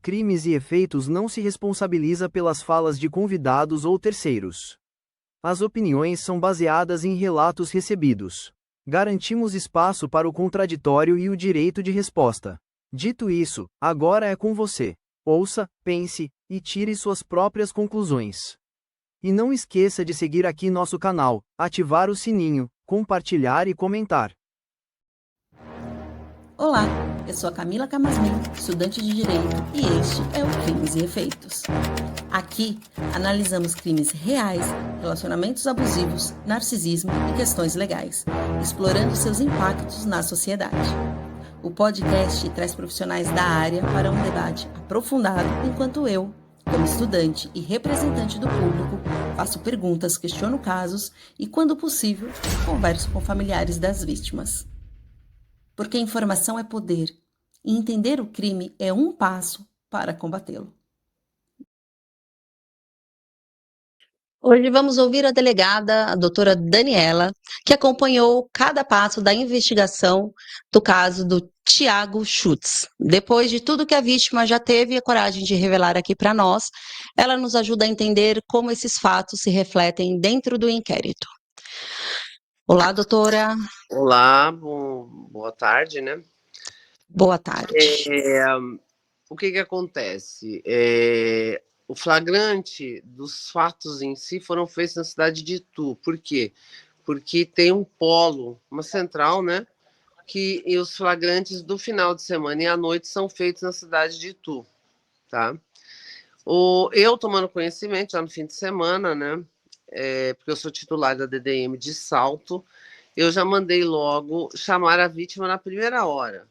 Crimes e Efeitos não se responsabiliza pelas falas de convidados ou terceiros. As opiniões são baseadas em relatos recebidos. Garantimos espaço para o contraditório e o direito de resposta. Dito isso, agora é com você. Ouça, pense e tire suas próprias conclusões. E não esqueça de seguir aqui nosso canal, ativar o sininho, compartilhar e comentar. Olá, eu sou a Camila Camasmin, estudante de Direito, e este é o Crimes e Efeitos. Aqui, analisamos crimes reais, relacionamentos abusivos, narcisismo e questões legais, explorando seus impactos na sociedade. O podcast traz profissionais da área para um debate aprofundado, enquanto eu, como estudante e representante do público, faço perguntas, questiono casos e, quando possível, converso com familiares das vítimas. Porque informação é poder, e entender o crime é um passo para combatê-lo. Hoje vamos ouvir a delegada, a doutora Daniela, que acompanhou cada passo da investigação do caso do Thiago Schutz. Depois de tudo que a vítima já teve a coragem de revelar aqui para nós, ela nos ajuda a entender como esses fatos se refletem dentro do inquérito. Olá, doutora. Olá, boa tarde, né? Boa tarde. O que acontece? O flagrante dos fatos em si foram feitos na cidade de Itu. Por quê? Porque tem um polo, uma central, né? E os flagrantes do final de semana e à noite são feitos na cidade de Itu, tá? Eu tomando conhecimento já no fim de semana, né? Porque eu sou titular da DDM de Salto, eu já mandei logo chamar a vítima na primeira hora.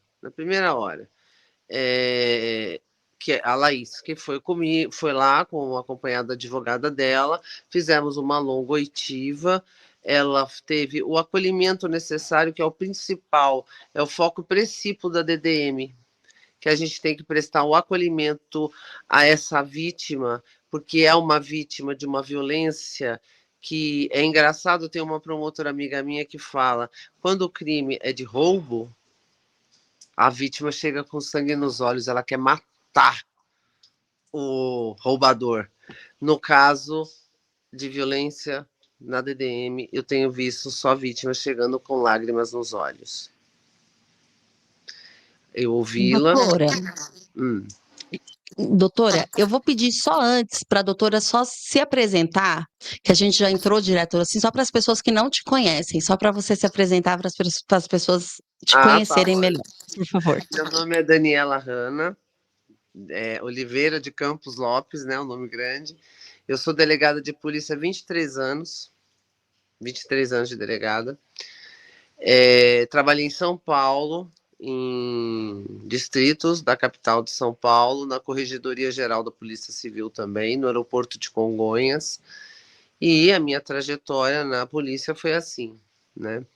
Que a Laís, que foi comigo, foi lá acompanhada da advogada dela, fizemos uma longa oitiva, ela teve o acolhimento necessário, que é o principal, é o foco principal da DDM, que a gente tem que prestar o acolhimento a essa vítima, porque é uma vítima de uma violência que é engraçado. Tem uma promotora amiga minha que fala, quando o crime é de roubo, a vítima chega com sangue nos olhos, ela quer matar o roubador. No caso de violência na DDM, eu tenho visto só vítimas chegando com lágrimas nos olhos. Eu ouvi-la. Doutora, eu vou pedir só antes para a doutora só se apresentar, que a gente já entrou direto assim, só para as pessoas que não te conhecem, só para você se apresentar para as pessoas te conhecerem melhor, por favor. Meu nome é Daniela Hanna, Oliveira de Campos Lopes, né, o nome grande. Eu sou delegada de polícia há 23 anos de delegada. Trabalhei em São Paulo, em distritos da capital de São Paulo, na Corregedoria Geral da Polícia Civil também, no aeroporto de Congonhas, e a minha trajetória na polícia foi assim, né?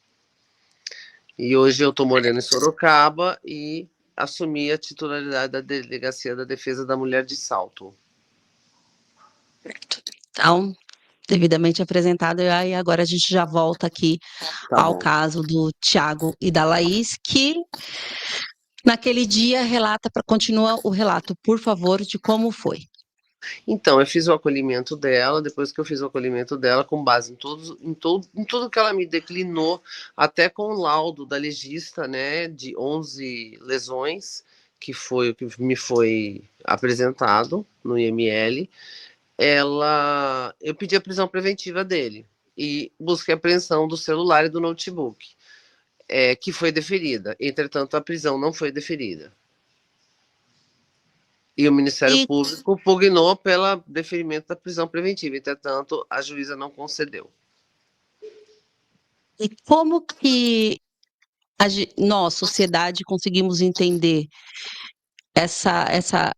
E hoje eu estou morando em Sorocaba e assumi a titularidade da Delegacia da Defesa da Mulher de Salto. Então, devidamente apresentado, e agora a gente já volta aqui ao caso do Thiago e da Laís, que naquele dia continua o relato, por favor, de como foi. Então, eu fiz o acolhimento dela. Depois que eu fiz o acolhimento dela, com base em tudo que ela me declinou, até com o laudo da legista, né, de 11 lesões, que foi o que me foi apresentado no IML, eu pedi a prisão preventiva dele e busquei a apreensão do celular e do notebook, que foi deferida. Entretanto, a prisão não foi deferida. E o Ministério Público pugnou pelo deferimento da prisão preventiva. Entretanto, a juíza não concedeu. E como que nós, sociedade, conseguimos entender essa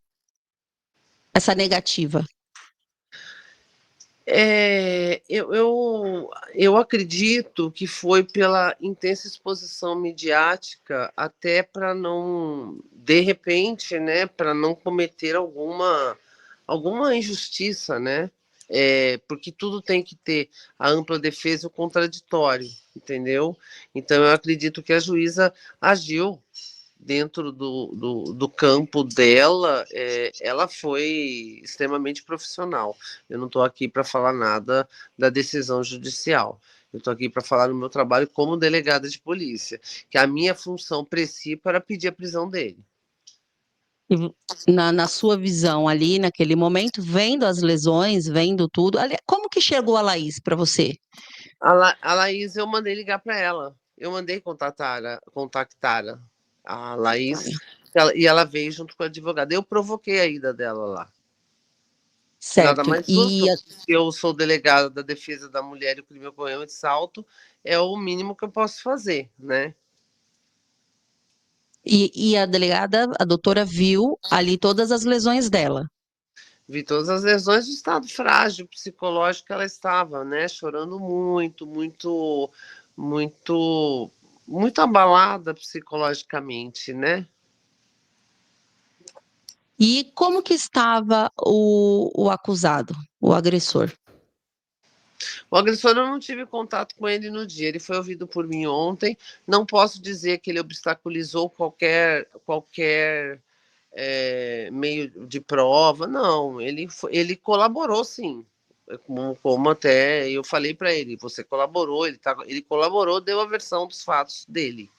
negativa? Eu acredito que foi pela intensa exposição midiática, até para não, de repente, né, para não cometer alguma injustiça, né? Porque tudo tem que ter a ampla defesa e o contraditório, entendeu? Então eu acredito que a juíza agiu dentro do campo dela, ela foi extremamente profissional. Eu não estou aqui para falar nada da decisão judicial. Eu estou aqui para falar do meu trabalho como delegada de polícia, que a minha função principal era pedir a prisão dele. Na sua visão ali, naquele momento, vendo as lesões, vendo tudo, como que chegou a Laís para você? A Laís, eu mandei ligar para ela. Eu mandei contactar a Laís, e ela veio junto com a advogada. Eu provoquei a ida dela lá. Nada Certo. mais justo, eu sou delegada da defesa da mulher e o crime ocorreu em Salto, é o mínimo que eu posso fazer, né? E a delegada, a doutora, viu ali todas as lesões dela. Vi todas as lesões do estado frágil psicológico que ela estava, né? Chorando muito, muito abalada psicologicamente, né? E como que estava o acusado, o agressor? O agressor, eu não tive contato com ele no dia, ele foi ouvido por mim ontem. Não posso dizer que ele obstaculizou qualquer meio de prova, não. Ele colaborou, sim. Como até eu falei para ele, você colaborou, ele colaborou, deu a versão dos fatos dele,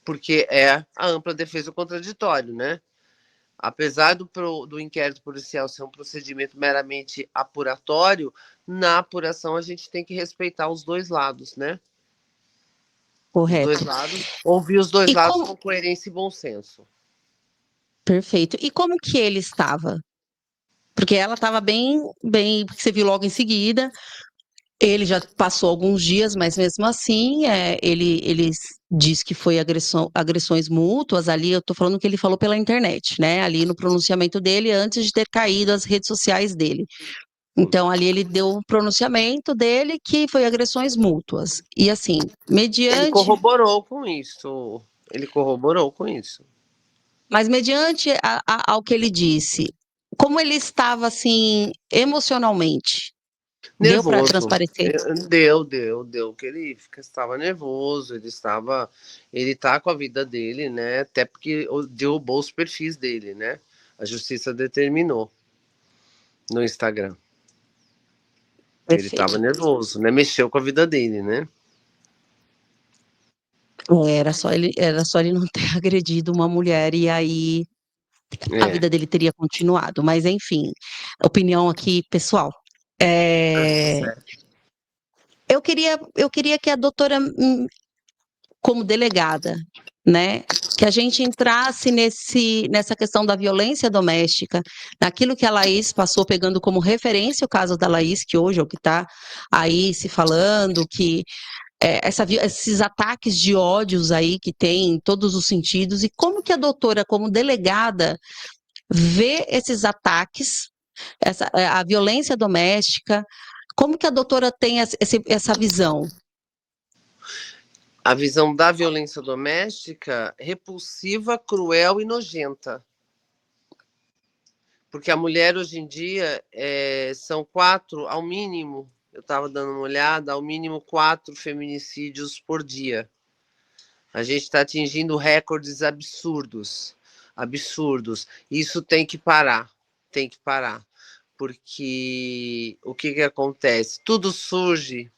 porque é a ampla defesa do contraditório, né? Apesar do inquérito policial ser um procedimento meramente apuratório, na apuração a gente tem que respeitar os dois lados, né? Os dois Correto. lados, ouvir os dois E lados como... com coerência e bom senso. Perfeito. E como que ele estava? Porque ela estava bem, porque você viu logo em seguida. Ele já passou alguns dias, mas mesmo assim, ele diz que foi agressões mútuas ali. Eu estou falando que ele falou pela internet, né? Ali no pronunciamento dele, antes de ter caído as redes sociais dele. Então, ali ele deu um pronunciamento dele que foi agressões mútuas. E assim, Ele mediante. corroborou com isso. Ele corroborou com isso. Mas mediante ao que ele disse, como ele estava assim emocionalmente? Deu para Nervoso. transparecer? Deu, que ele estava nervoso, ele tá com a vida dele, né? Até porque derrubou os perfis dele, né? A justiça determinou no Instagram. Ele estava Perfeito. nervoso, né? Mexeu com a vida dele, né? Era só ele não ter agredido uma mulher e aí a É. vida dele teria continuado. Mas enfim, opinião aqui pessoal. É, Certo. eu queria que a doutora, como delegada, né, que a gente entrasse nessa questão da violência doméstica, naquilo que a Laís passou, pegando como referência o caso da Laís, que hoje é o que está aí se falando, que esses ataques de ódios aí que tem em todos os sentidos, e como que a doutora, como delegada, vê esses ataques, a violência doméstica, como que a doutora tem essa visão? A visão da violência doméstica repulsiva, cruel e nojenta. Porque a mulher hoje em dia são 4, ao mínimo, eu estava dando uma olhada, ao mínimo 4 feminicídios por dia. A gente está atingindo recordes absurdos, absurdos. Isso tem que parar. Porque o que acontece? Tudo surge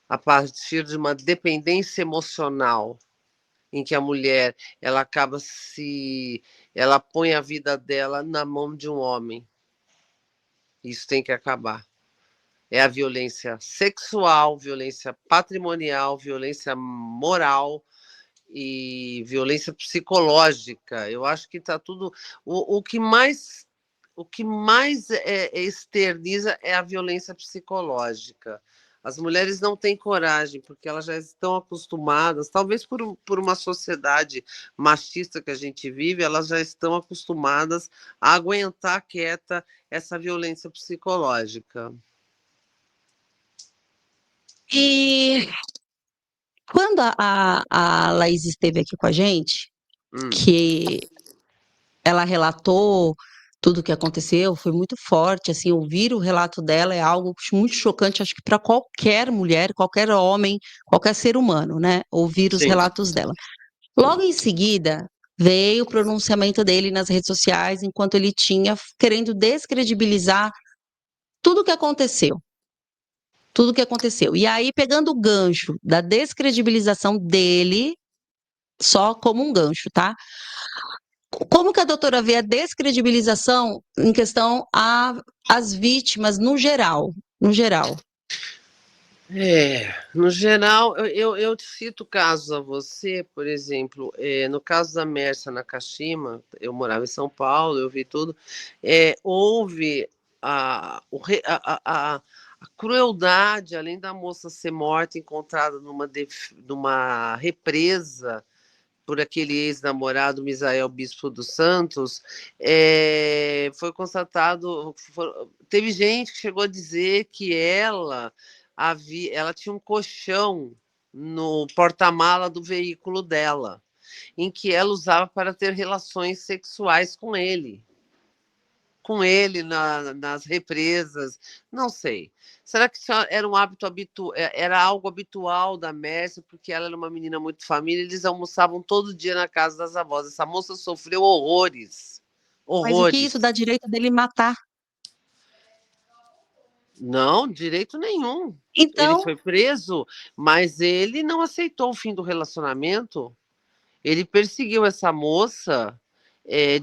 a partir de uma dependência emocional, em que a mulher ela ela põe a vida dela na mão de um homem. Isso tem que acabar. É a violência sexual, violência patrimonial, violência moral e violência psicológica. Eu acho que está tudo. O que mais externiza é a violência psicológica. As mulheres não têm coragem, porque elas já estão acostumadas, talvez por uma sociedade machista que a gente vive, elas já estão acostumadas a aguentar quieta essa violência psicológica. E quando a Laís esteve aqui com a gente, que ela relatou tudo o que aconteceu, foi muito forte, assim, ouvir o relato dela é algo muito chocante, acho que para qualquer mulher, qualquer homem, qualquer ser humano, né, ouvir os Sim. relatos dela. Logo em seguida, veio o pronunciamento dele nas redes sociais, enquanto ele tinha querendo descredibilizar tudo o que aconteceu. Tudo o que aconteceu. E aí, pegando o gancho da descredibilização dele, só como um gancho, tá? Como que a doutora vê a descredibilização em questão às vítimas no geral? No geral. No geral, eu cito casos a você, por exemplo, no caso da Mércia Nakashima, eu morava em São Paulo, eu vi tudo, houve a crueldade, além da moça ser morta, encontrada numa represa por aquele ex-namorado Misael Bispo dos Santos, foi constatado, teve gente que chegou a dizer que ela tinha um colchão no porta-mala do veículo dela, em que ela usava para ter relações sexuais com ele nas represas, não sei. Será que isso era um hábito era algo habitual da Mércia, porque ela era uma menina muito família, eles almoçavam todo dia na casa das avós. Essa moça sofreu horrores, Mas o que isso dá horrores. direito dele matar? Não, direito nenhum. Ele Então, foi preso, mas ele não aceitou o fim do relacionamento. Ele perseguiu essa moça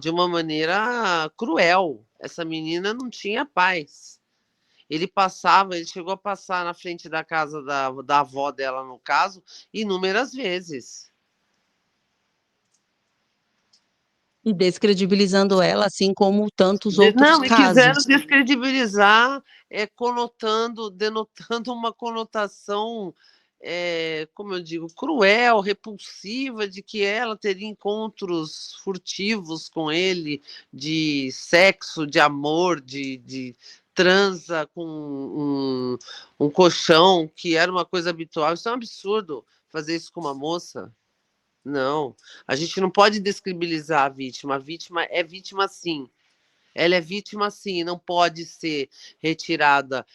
de uma maneira cruel. Essa menina não tinha paz. Ele chegou a passar na frente da casa da avó dela, no caso, inúmeras vezes. e descredibilizando ela, assim como tantos outros Não, e quiseram casos. descredibilizar, denotando uma conotação, como eu digo, cruel, repulsiva, de que ela teria encontros furtivos com ele, de sexo, de amor, de transa com um colchão, que era uma coisa habitual. Isso é um absurdo, fazer isso com uma moça. Não, a gente não pode descredibilizar a vítima. A vítima é vítima, sim. Ela é vítima, sim, não pode ser retirada.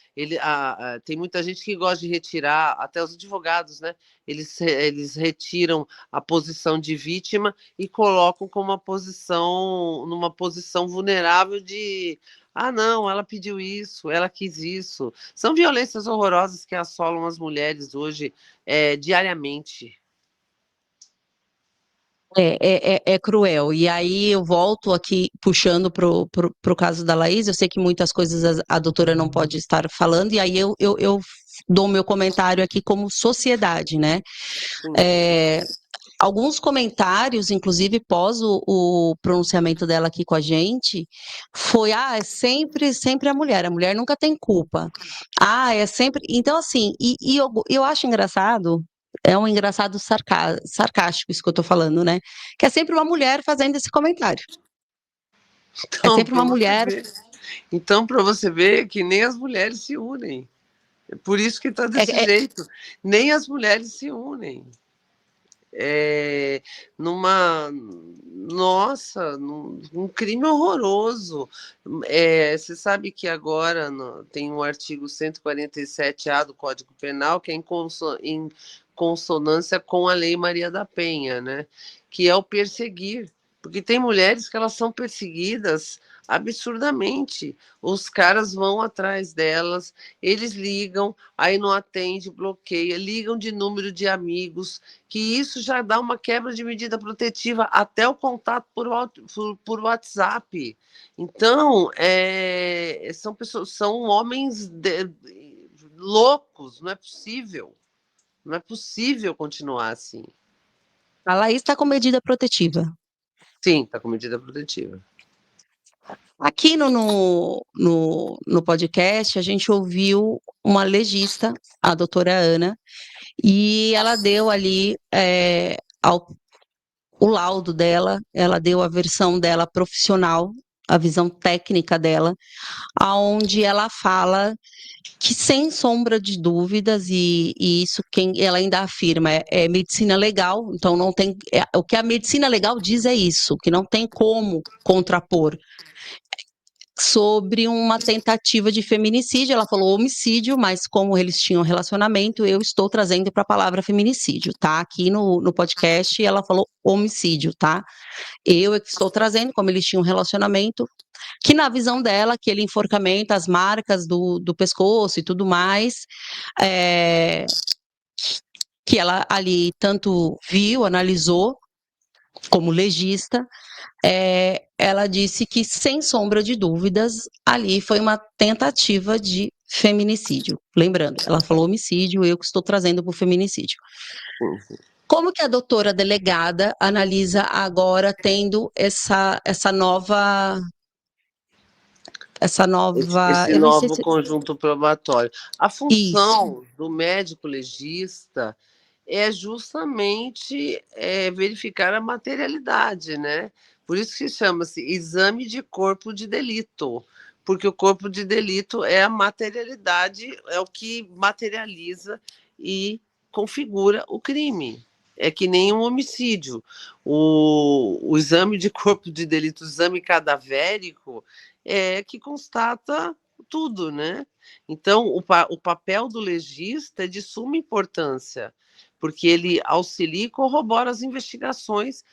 Tem muita gente que gosta de retirar, até os advogados, né? Eles retiram a posição de vítima e colocam como numa posição vulnerável de não, ela pediu isso, ela quis isso. São violências horrorosas que assolam as mulheres hoje diariamente. É cruel. E aí eu volto aqui puxando pro caso da Laís. Eu sei que muitas coisas a doutora não pode estar falando, e aí eu dou o meu comentário aqui como sociedade, né? Alguns comentários, inclusive pós o pronunciamento dela aqui com a gente, é sempre a mulher nunca tem culpa. É sempre. Então, assim, eu acho engraçado. É um engraçado sarcástico isso que eu tô falando, né? Que é sempre uma mulher fazendo esse comentário. É Então, sempre para uma você mulher. ver. Então, para você ver que nem as mulheres se unem. É por isso que está desse É, é, jeito. Nem as mulheres se unem. Nossa, um crime horroroso. Você sabe que agora tem o artigo 147A do Código Penal, que é em consonância com a Lei Maria da Penha, né? Que é o perseguir. Porque tem mulheres que elas são perseguidas absurdamente. Os caras vão atrás delas, eles ligam, aí não atende, bloqueia, ligam de número de amigos, que isso já dá uma quebra de medida protetiva, até o contato por WhatsApp. Então, são pessoas, são homens loucos, não é possível. Não é possível continuar assim. a Laís está com medida protetiva. Sim, está com medida protetiva. Aqui no podcast, a gente ouviu uma legista, a doutora Ana, e ela deu ali o laudo dela, ela deu a versão dela profissional, a visão técnica dela, aonde ela fala que, sem sombra de dúvidas, e isso quem ela ainda afirma é medicina legal, então não tem. O que a medicina legal diz é isso, que não tem como contrapor. sobre uma tentativa de feminicídio. Ela falou homicídio, mas como eles tinham relacionamento, eu estou trazendo para a palavra feminicídio, tá? Aqui no podcast ela falou homicídio, tá? Eu é que estou trazendo, como eles tinham relacionamento, que na visão dela, aquele enforcamento, as marcas do pescoço e tudo mais, é, que ela ali tanto viu, analisou, como legista, ela disse que, sem sombra de dúvidas, ali foi uma tentativa de feminicídio. Lembrando, ela falou homicídio, eu que estou trazendo para o feminicídio. Como que a doutora delegada analisa agora, tendo essa nova... Esse eu não sei novo se... conjunto probatório. A Isso. função do médico legista é justamente verificar a materialidade, né? Por isso que chama-se exame de corpo de delito, porque o corpo de delito é a materialidade, é o que materializa e configura o crime. É que nem um homicídio. O exame de corpo de delito, o exame cadavérico, que constata tudo, né? Então, o papel do legista é de suma importância, porque ele auxilia e corrobora as investigações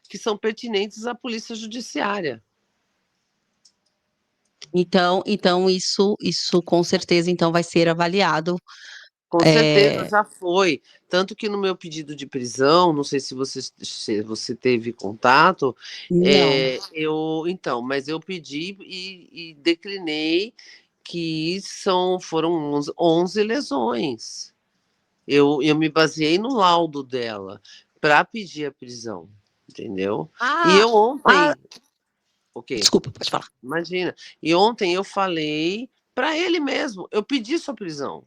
que são pertinentes à polícia judiciária. Então isso com certeza então vai ser avaliado. Com certeza já foi. Tanto que no meu pedido de prisão, não sei se você teve contato, Não. mas eu pedi e declinei que foram 11 lesões. Eu me baseei no laudo dela para pedir a prisão, entendeu? E eu ontem. Ok, Desculpa, pode falar. imagina. E ontem eu falei para ele mesmo, eu pedi sua prisão.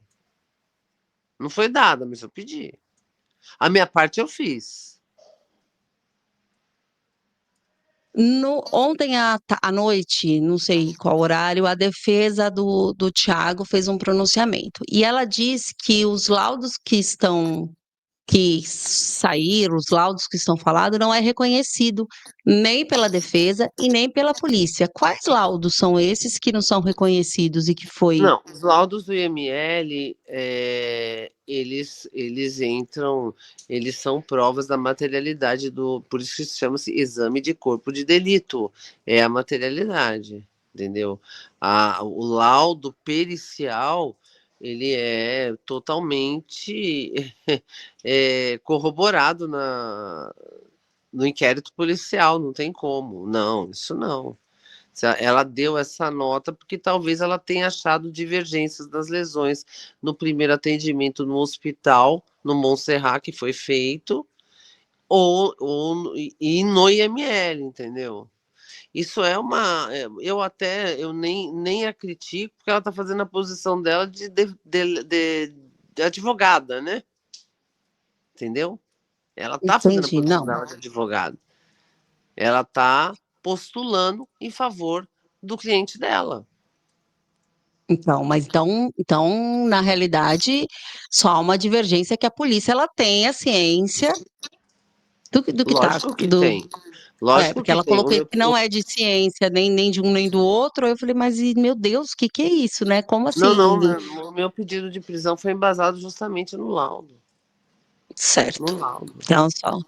Não foi dada, mas eu pedi. A minha parte eu fiz. Ontem à noite, não sei qual horário, a defesa do Thiago fez um pronunciamento. E ela disse que os laudos que saíram, os laudos que estão falados, não é reconhecido nem pela defesa e nem pela polícia. Quais laudos são esses que não são reconhecidos e que foi... Não, os laudos do IML, eles entram, eles são provas da materialidade por isso que chama-se exame de corpo de delito, é a materialidade, entendeu? O laudo pericial, ele é totalmente corroborado no inquérito policial, não tem como, não, isso não. Ela deu essa nota porque talvez ela tenha achado divergências das lesões no primeiro atendimento no hospital, no Montserrat, que foi feito, e no IML, entendeu? Isso eu nem a critico, porque ela está fazendo a posição dela de advogada, né? Entendeu? Ela está fazendo a Entendi, posição não. dela de advogada. Ela está postulando em favor do cliente dela. Então, na realidade, só há uma divergência que a polícia ela tem a ciência do que está. Lógico que tem. Lógico Porque que ela tem. colocou que não é de ciência, nem de um nem do outro. Eu falei, mas meu Deus, o que é isso, né? Como Não, assim? não, o meu pedido de prisão foi embasado justamente no laudo. Certo. No laudo. Então, só.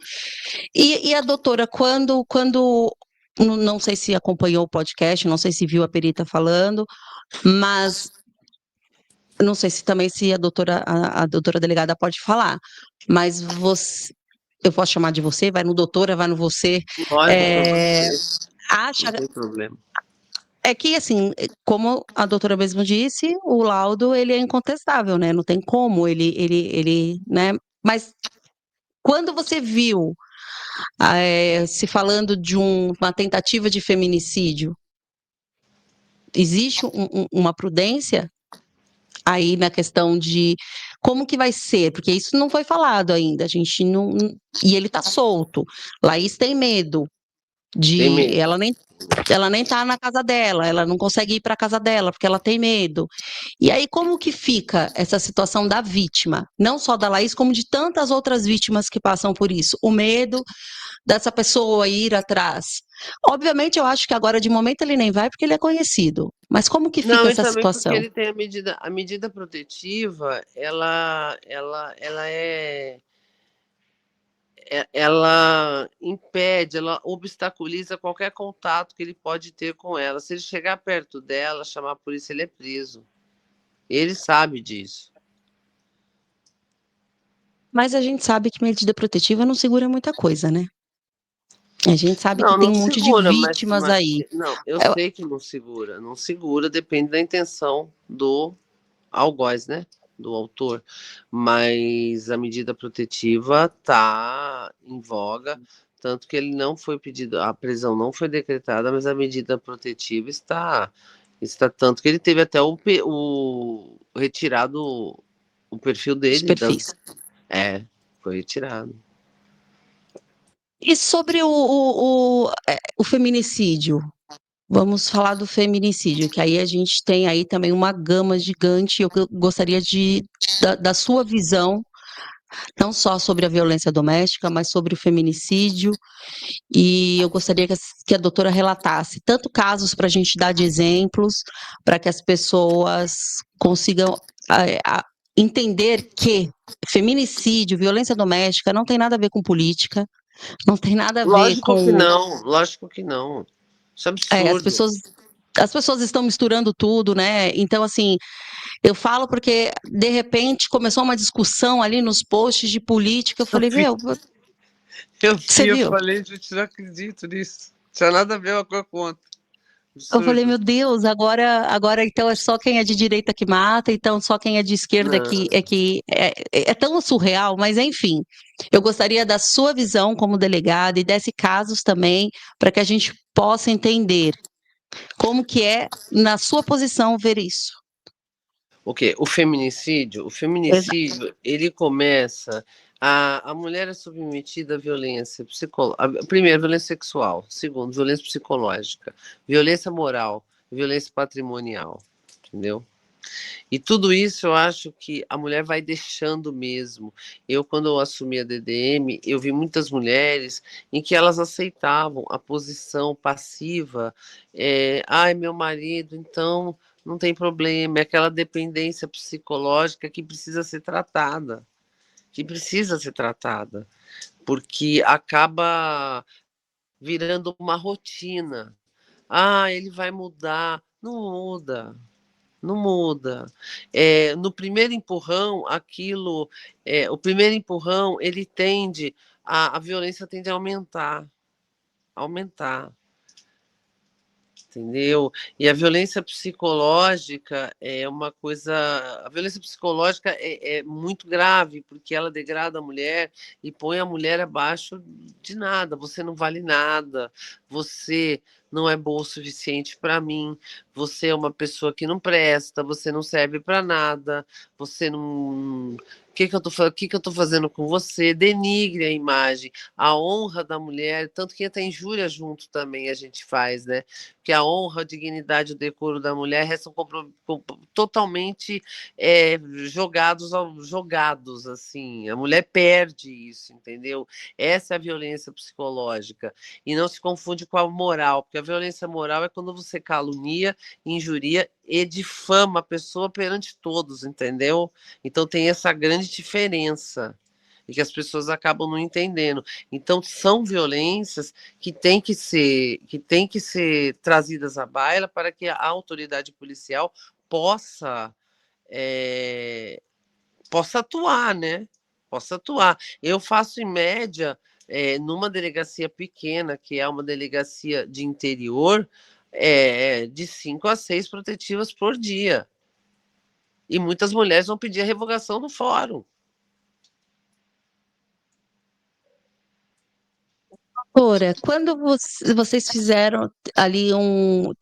E a doutora, quando não sei se acompanhou o podcast, não sei se viu a perita falando, mas não sei se também se a doutora delegada pode falar, mas eu posso chamar de você, vai no doutora, vai no você, Lógico, acha, não tem problema. é que assim, como a doutora mesmo disse, o laudo ele é incontestável, né, não tem como, né, mas quando você viu se falando de uma tentativa de feminicídio, existe uma prudência aí na questão de como que vai ser, porque isso não foi falado ainda, a gente não... E ele tá solto. Laís tem medo Tem de... medo. Ela nem tá na casa dela, ela não consegue ir para casa dela, porque ela tem medo. E aí, como que fica essa situação da vítima? Não só da Laís, como de tantas outras vítimas que passam por isso. O medo dessa pessoa ir atrás Obviamente, eu acho que agora, de momento, ele nem vai porque ele é conhecido. Mas como que fica Não, e essa também porque situação? ele tem a medida protetiva, ela impede, ela obstaculiza qualquer contato que ele pode ter com ela. Se ele chegar perto dela, chamar a polícia, ele é preso. Ele sabe disso. Mas a gente sabe que medida protetiva não segura muita coisa, né? A gente sabe que Não, tem não um monte de segura, vítimas aí. não, eu Eu- sei que não segura. Não segura, depende da intenção do algoz, né? Do autor. Mas a medida protetiva está em voga, tanto que ele não foi pedido, a prisão não foi decretada, mas a medida protetiva está tanto que ele teve até o retirado o perfil Os dele perfis. das, foi retirado. E sobre o feminicídio? Vamos falar do feminicídio, que aí a gente tem aí também uma gama gigante. Eu gostaria da sua visão, não só sobre a violência doméstica, mas sobre o feminicídio. E eu gostaria que a doutora relatasse tanto casos para a gente dar de exemplos, para que as pessoas consigam entender que feminicídio, violência doméstica, não tem nada a ver com política, não tem nada a ver Lógico que com. não, lógico que não. Isso é As absurdo. pessoas. As pessoas estão misturando tudo, né? Então, assim, eu falo porque, de repente, começou uma discussão ali nos posts de política. Eu Eu falei, vi, meu, eu você vi, eu viu? falei, gente, não acredito nisso. Tinha nada a ver uma coisa com outra. Eu falei, Absurdo. meu Deus, agora então é só quem é de direita que mata, então só quem é de esquerda Não. é tão surreal, mas enfim, eu gostaria da sua visão como delegada e desse casos também, para que a gente possa entender como que é, na sua posição, ver isso. O quê? O feminicídio, ele começa. A mulher é submetida à violência psicológica. Primeiro, violência sexual. Segundo, violência psicológica. Violência moral. Violência patrimonial. Entendeu? E tudo isso eu acho que a mulher vai deixando mesmo. Eu, quando eu assumi a DDM, eu vi muitas mulheres em que elas aceitavam a posição passiva. Ai, meu marido, então não tem problema. É aquela dependência psicológica que precisa ser tratada. Que precisa ser tratada. Porque acaba virando uma rotina. Ah, ele vai mudar. Não muda. Não muda. No primeiro empurrão, o primeiro empurrão, ele tende, a violência tende a aumentar, entendeu? E a violência psicológica é uma coisa. A violência psicológica é muito grave, porque ela degrada a mulher e põe a mulher abaixo de nada. Você não vale nada, você não é boa o suficiente para mim, você é uma pessoa que não presta, você não serve para nada, você não. O que que eu tô fazendo com você? Denigre a imagem, a honra da mulher, tanto que até injúria junto também a gente faz, né? Que a honra, a dignidade e o decoro da mulher restam totalmente jogados assim. A mulher perde isso, entendeu? Essa é a violência psicológica. E não se confunde com a moral, porque a violência moral é quando você calunia, injuria e difama a pessoa perante todos, entendeu? Então tem essa grande diferença e que as pessoas acabam não entendendo. Então são violências que têm que ser trazidas à baila para que a autoridade policial possa é, possa atuar, né? Possa atuar. Eu faço em média numa delegacia pequena, que é uma delegacia de interior, de 5 a 6 protetivas por dia. E muitas mulheres vão pedir a revogação do fórum. Doutora, quando vocês fizeram ali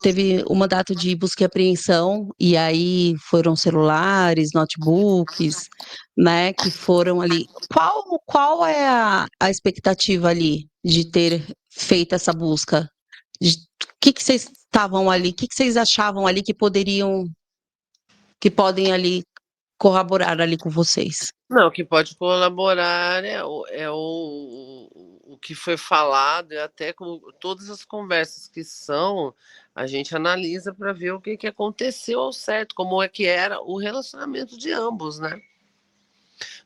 teve um mandato de busca e apreensão, e aí foram celulares, notebooks, né, que foram ali. Qual é a expectativa ali de ter feito essa busca? O que que vocês estavam ali, o que que vocês achavam ali que podem ali corroborar ali com vocês? Não, o que pode colaborar é o que foi falado, e até com todas as conversas que são, a gente analisa para ver o que aconteceu ao certo, como é que era o relacionamento de ambos, né?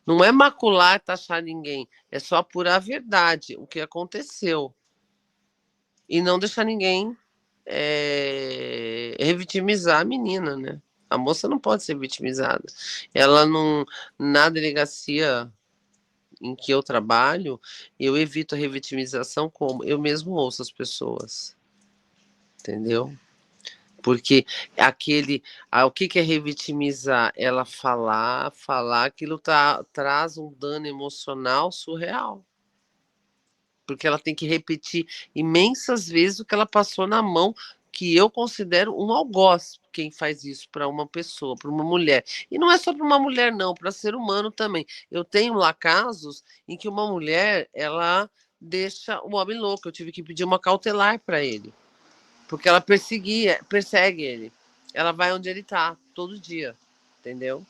Não é macular, taxar ninguém, é só apurar a verdade, o que aconteceu. E não deixar ninguém revitimizar a menina, né? A moça não pode ser vitimizada. Ela não, na delegacia em que eu trabalho, eu evito a revitimização como eu mesmo ouço as pessoas, entendeu? Porque o que é revitimizar? Ela falar, aquilo traz um dano emocional surreal. Porque ela tem que repetir imensas vezes o que ela passou na mão, que eu considero um algoz, quem faz isso para uma pessoa, para uma mulher. E não é só para uma mulher, não, para ser humano também. Eu tenho lá casos em que uma mulher, ela deixa o homem louco. Eu tive que pedir uma cautelar para ele, porque ela persegue ele. Ela vai onde ele está, todo dia, entendeu?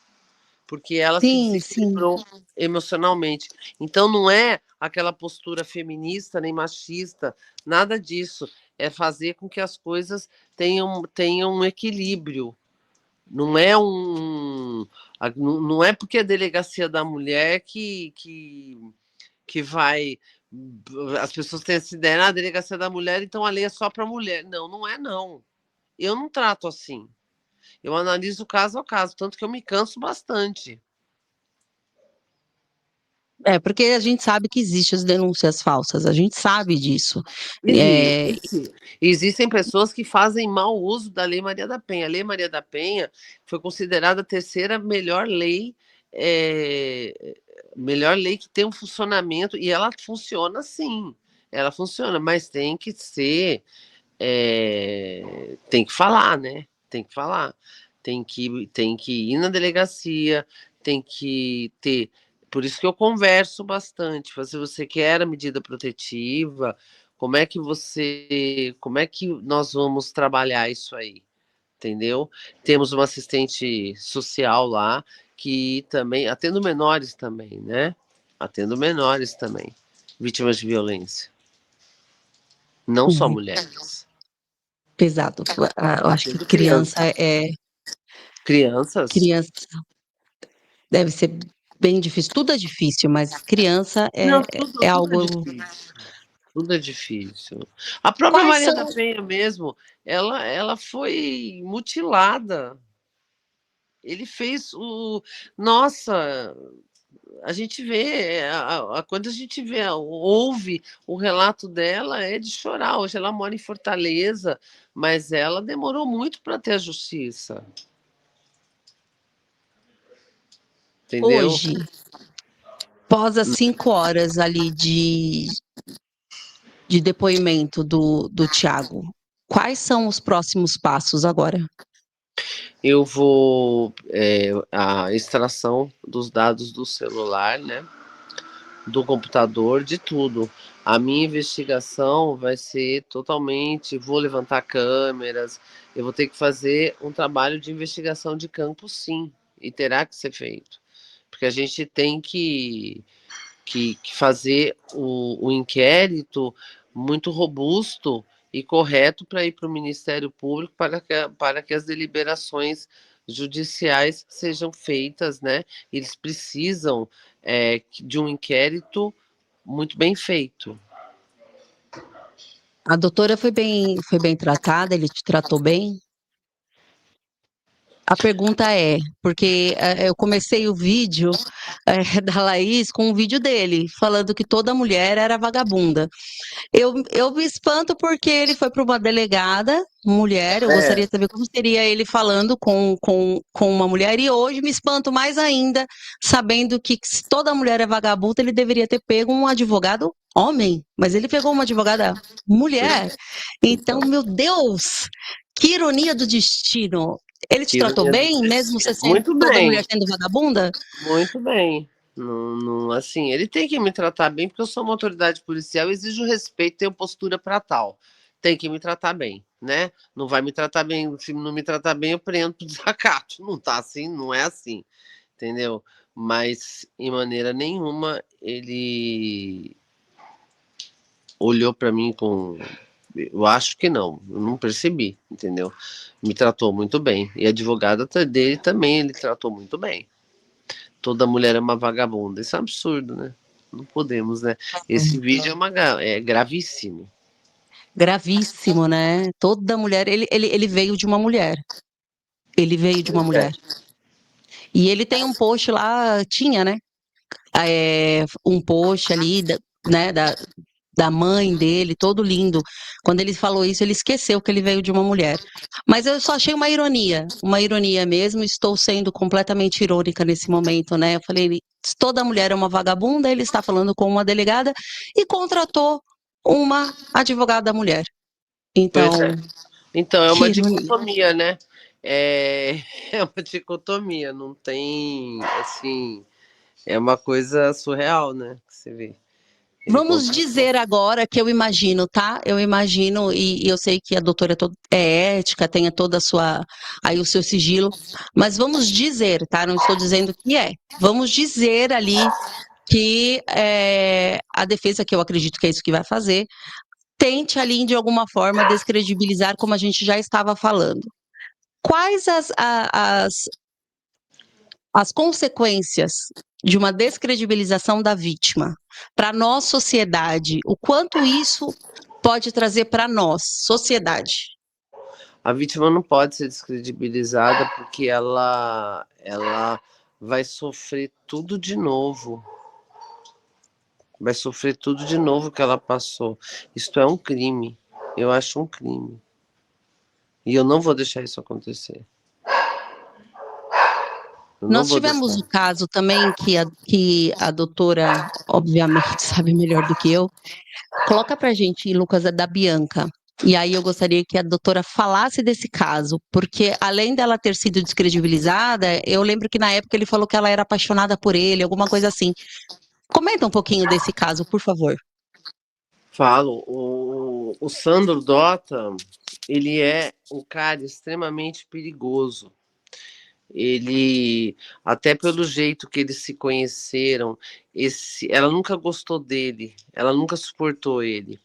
Porque ela se Sim, sim. desequilibrou emocionalmente. Então não é aquela postura feminista nem machista, nada disso. É fazer com que as coisas tenham um equilíbrio. Não é não é porque é a delegacia da mulher que vai. As pessoas têm essa ideia, a delegacia da mulher, então a lei é só para mulher. Não, não é não. Eu não trato assim. Eu analiso caso a caso, tanto que eu me canso bastante. É, porque a gente sabe que existem as denúncias falsas, a gente sabe disso. É, Existem pessoas que fazem mau uso da Lei Maria da Penha. A Lei Maria da Penha foi considerada a terceira melhor lei que tem um funcionamento, e ela funciona sim. Ela funciona, mas tem que ser. Tem que falar, né? Tem que falar. Tem que ir na delegacia, tem que ter. Por isso que eu converso bastante. Se você quer a medida protetiva, como é que nós vamos trabalhar isso aí? Entendeu? Temos uma assistente social lá que também, atendo menores também, né? Atendo menores também, vítimas de violência, não só uhum, mulheres. pesado. Eu acho que Atendo crianças. Crianças? criança deve ser bem difícil. Tudo é difícil, mas criança Não, é tudo é algo. difícil. Tudo é difícil. A própria Quais Maria são? da Penha mesmo, ela foi mutilada. Ele fez o. Nossa, a gente vê, quando a gente vê, ouve o relato dela, é de chorar. Hoje ela mora em Fortaleza, mas ela demorou muito para ter a justiça, entendeu? Hoje, após as 5 horas ali de depoimento do Tiago, quais são os próximos passos agora? Eu vou. A extração dos dados do celular, né? Do computador, de tudo. A minha investigação vai ser totalmente. Vou levantar câmeras, eu vou ter que fazer um trabalho de investigação de campo, sim, e terá que ser feito. Porque a gente tem que fazer o inquérito muito robusto e correto para ir para o Ministério Público para que as deliberações judiciais sejam feitas, né? Eles precisam de um inquérito muito bem feito. A doutora foi bem tratada, ele te tratou bem? A pergunta é, porque eu comecei o vídeo da Laís com um vídeo dele, falando que toda mulher era vagabunda. Eu me espanto porque ele foi para uma delegada, mulher, eu gostaria É, de saber como seria ele falando com uma mulher, e hoje me espanto mais ainda, sabendo que se toda mulher é vagabunda, ele deveria ter pego um advogado homem, mas ele pegou uma advogada mulher. Então, meu Deus, que ironia do destino. Ele te que tratou ironia do bem, mesmo você destino. sendo Muito toda mulher bem, sendo vagabunda? muito bem. Não, assim, ele tem que me tratar bem, porque eu sou uma autoridade policial, exijo respeito, tenho postura para tal. Tem que me tratar bem, né? Não vai me tratar bem, se não me tratar bem, eu prendo por desacato. Não tá assim, não é assim, entendeu? Mas, em maneira nenhuma, olhou para mim com... Eu acho que não, eu não percebi, entendeu? Me tratou muito bem. E a advogada dele também, ele tratou muito bem. Toda mulher é uma vagabunda. Isso é um absurdo, né? Não podemos, né? Esse vídeo é gravíssimo. Gravíssimo, né? Toda mulher, ele veio de uma mulher. Ele veio de uma Pois é. mulher. E ele tem um post lá, tinha, né? Um post ali, né, da mãe dele, todo lindo. Quando ele falou isso, ele esqueceu que ele veio de uma mulher. Mas eu só achei uma ironia mesmo. Estou sendo completamente irônica nesse momento, né? Eu falei, toda mulher é uma vagabunda, ele está falando com uma delegada e contratou uma advogada mulher. Pois é. Então, Então, é que uma ironia. dicotomia, né? É, é uma dicotomia, não tem, assim, é uma coisa surreal, né? Que você vê. Ele Vamos contratou. dizer agora que eu imagino, tá? Eu imagino, e eu sei que a doutora é ética, tenha toda a sua, aí o seu sigilo, mas vamos dizer, tá? Não estou dizendo que é. Vamos dizer ali que a defesa, que eu acredito que é isso que vai fazer, tente ali de alguma forma descredibilizar, como a gente já estava falando. Quais as consequências de uma descredibilização da vítima para a nossa sociedade, o quanto isso pode trazer para nós, sociedade? A vítima não pode ser descredibilizada porque ela vai sofrer tudo de novo. Vai sofrer tudo de novo que ela passou. Isto é um crime. Eu acho um crime. E eu não vou deixar isso acontecer. Eu não Nós vou tivemos deixar. o caso também que a doutora, obviamente, sabe melhor do que eu. Coloca para a gente, Lucas, a da Bianca. E aí eu gostaria que a doutora falasse desse caso, porque além dela ter sido descredibilizada, eu lembro que na época ele falou que ela era apaixonada por ele, alguma coisa assim. Comenta um pouquinho desse caso, por favor. Falo, o Sandro Dota, ele é um cara extremamente perigoso. Ele, até pelo jeito que eles se conheceram, ela nunca gostou dele, ela nunca suportou ele.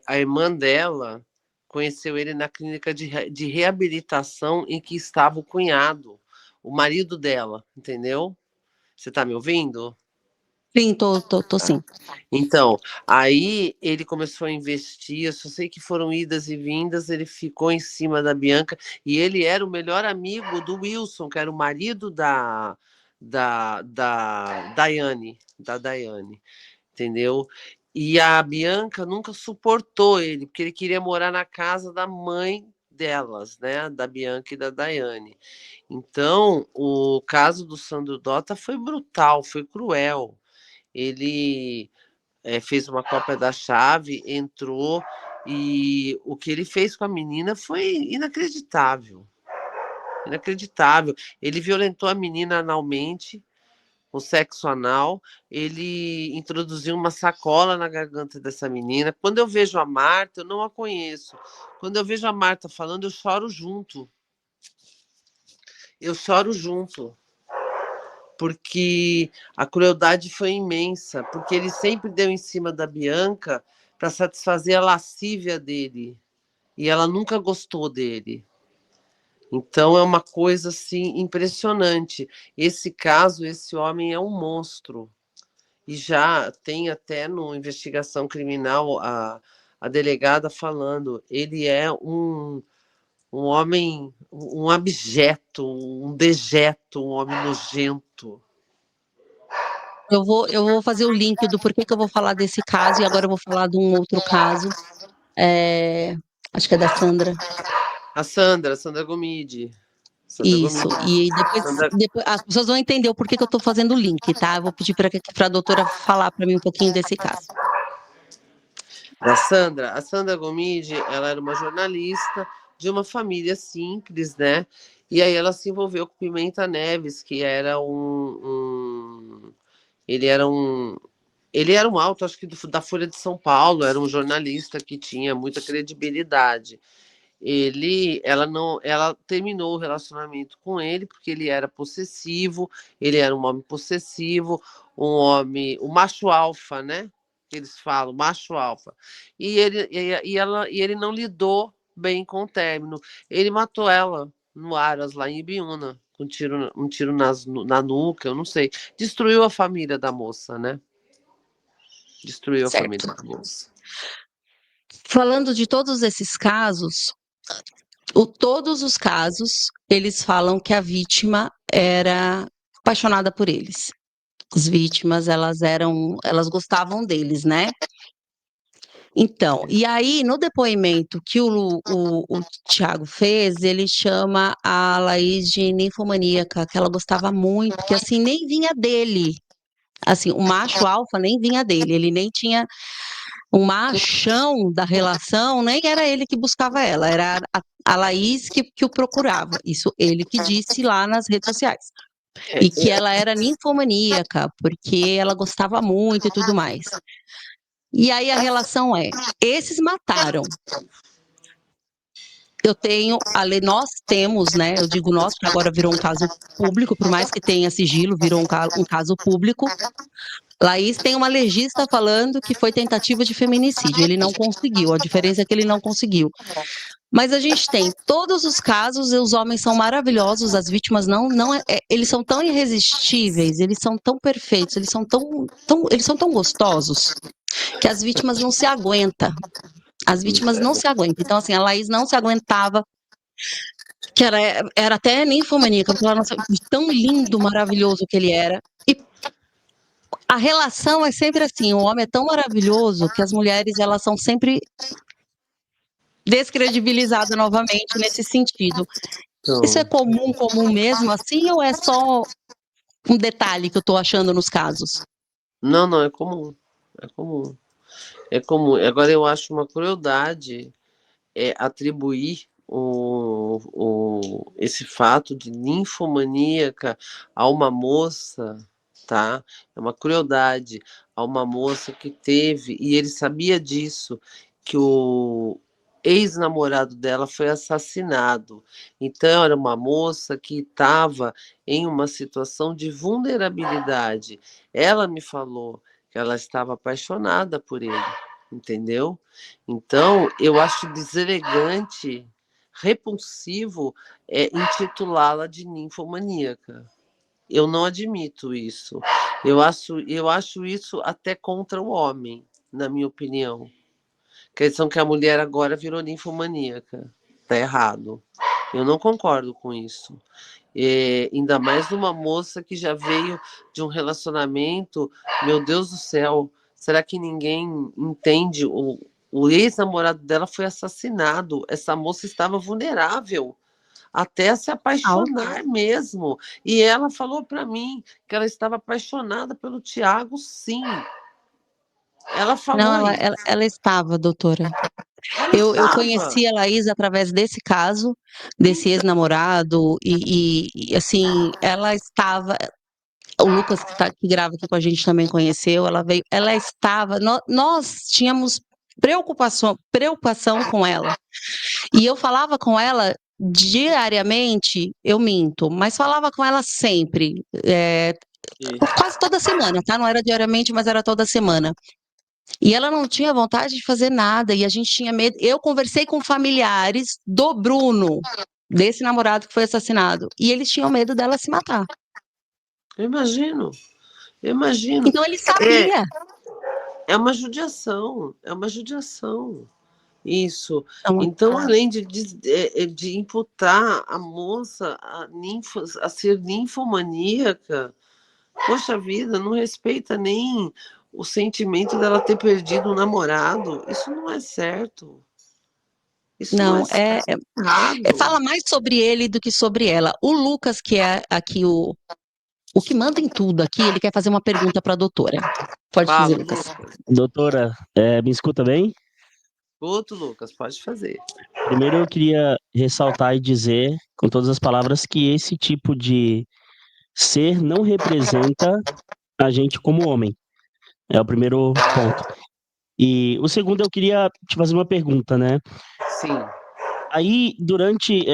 A irmã dela conheceu ele na clínica de reabilitação em que estava o cunhado, o marido dela, entendeu? Você tá me ouvindo? Sim, tô sim. Então, aí ele começou a investir, eu só sei que foram idas e vindas, ele ficou em cima da Bianca, e ele era o melhor amigo do Wilson, que era o marido da Daiane, entendeu? E a Bianca nunca suportou ele, porque ele queria morar na casa da mãe delas, né? Da Bianca e da Daiane. Então, o caso do Sandro Dota foi brutal, foi cruel. Ele fez uma cópia da chave, entrou, e o que ele fez com a menina foi inacreditável. Inacreditável. Ele violentou a menina analmente, com sexo anal, ele introduziu uma sacola na garganta dessa menina. Quando eu vejo a Marta, eu não a conheço. Quando eu vejo a Marta falando, eu choro junto. Eu choro junto. Porque a crueldade foi imensa, porque ele sempre deu em cima da Bianca para satisfazer a lascívia dele, e ela nunca gostou dele. Então é uma coisa assim impressionante. Esse caso, esse homem é um monstro. E já tem até no investigação criminal a delegada falando, ele é um homem, um abjeto, um dejeto, um homem nojento. Eu vou fazer o link do porquê que eu vou falar desse caso e agora eu vou falar de um outro caso. É, acho que é da Sandra. A Sandra Gomide. Sandra Gomide. Isso. E depois, Sandra, depois as pessoas vão entender o porquê que eu estou fazendo o link, tá? Eu vou pedir para a doutora falar para mim um pouquinho desse caso. a Sandra Gomide, ela era uma jornalista de uma família simples, né? E aí ela se envolveu com Pimenta Neves, que era ele era um ele era um alto, acho que da Folha de São Paulo, era um jornalista que tinha muita credibilidade. Ela não, ela terminou o relacionamento com ele porque ele era possessivo, ele era um homem possessivo, um homem, o macho alfa, né? que eles falam, macho alfa. E ele não lidou bem com o término. Ele matou ela no Aras, lá em Ibiúna, com um tiro na nuca, eu não sei. Destruiu a família da moça, né? Destruiu a Certo. família da moça. Falando de todos esses casos, todos os casos, eles falam que a vítima era apaixonada por eles. As vítimas, elas gostavam deles, né? Então, e aí, no depoimento que o Tiago fez, ele chama a Laís de ninfomaníaca, que ela gostava muito, que assim, nem vinha dele. Assim, o macho alfa nem vinha dele, ele nem tinha um machão da relação, nem era ele que buscava ela, era a Laís que o procurava. Isso ele que disse lá nas redes sociais. E que ela era ninfomaníaca, porque ela gostava muito e tudo mais. E aí a relação esses mataram. Nós temos, né? Eu digo nós, porque agora virou um caso público, por mais que tenha sigilo, virou um caso público. Laís tem uma legista falando que foi tentativa de feminicídio. Ele não conseguiu, a diferença é que ele não conseguiu. Mas a gente tem todos os casos, e os homens são maravilhosos, as vítimas eles são tão irresistíveis, eles são tão perfeitos, eles são tão gostosos, que as vítimas não se aguentam. As vítimas não se aguentam. Então, assim, a Laís não se aguentava, que era até ninfomaníaca, porque ela não sabia, tão lindo, maravilhoso que ele era. E a relação é sempre assim, o homem é tão maravilhoso que as mulheres, elas são sempre descredibilizadas novamente nesse sentido. Então, Isso é comum mesmo assim, ou é só um detalhe que eu tô achando nos casos? não, é comum. É comum. É comum. Agora, eu acho uma crueldade atribuir esse fato de ninfomaníaca a uma moça, tá? É uma crueldade a uma moça que teve, e ele sabia disso, que o ex-namorado dela foi assassinado. Então, era uma moça que estava em uma situação de vulnerabilidade. Ela me falou que ela estava apaixonada por ele, entendeu? Então, eu acho deselegante, repulsivo, intitulá-la de ninfomaníaca. Eu não admito isso. Eu acho isso até contra o homem, na minha opinião. Questão que a mulher agora virou ninfomaníaca. Tá errado. Eu não concordo com isso. Ainda mais numa moça que já veio de um relacionamento, meu Deus do céu, será que ninguém entende? O ex-namorado dela foi assassinado. Essa moça estava vulnerável até se apaixonar mesmo. E ela falou para mim que ela estava apaixonada pelo Tiago, sim. Ela falou Não, isso. ela estava, doutora. Ela Eu estava. conheci a Laís através desse caso, desse ex-namorado, assim, ela estava. O Lucas, que grava aqui com a gente, também conheceu. Ela estava. Nós tínhamos preocupação com ela. E eu falava com ela diariamente, eu minto, mas falava com ela sempre. Quase toda semana, tá? Não era diariamente, mas era toda semana. E ela não tinha vontade de fazer nada, e a gente tinha medo. Eu conversei com familiares do Bruno, desse namorado que foi assassinado, e eles tinham medo dela se matar. Eu imagino. Então ele sabia. É uma judiação, é uma judiação. Isso. Então, Então, além de imputar a moça a ser ninfomaníaca, poxa vida, não respeita nem o sentimento dela ter perdido um namorado. Isso não é certo. Isso não não, é certo. Errado. fala mais sobre ele do que sobre ela. O Lucas, que é aqui o que manda em tudo aqui, ele quer fazer uma pergunta para a doutora. Pode fazer, Fala, Lucas. Lucas. Doutora, me escuta bem? Outro, Lucas, pode fazer. Primeiro eu queria ressaltar e dizer, com todas as palavras, que esse tipo de ser não representa a gente como homem. É o primeiro ponto. E o segundo, eu queria te fazer uma pergunta, né? Sim. Aí, durante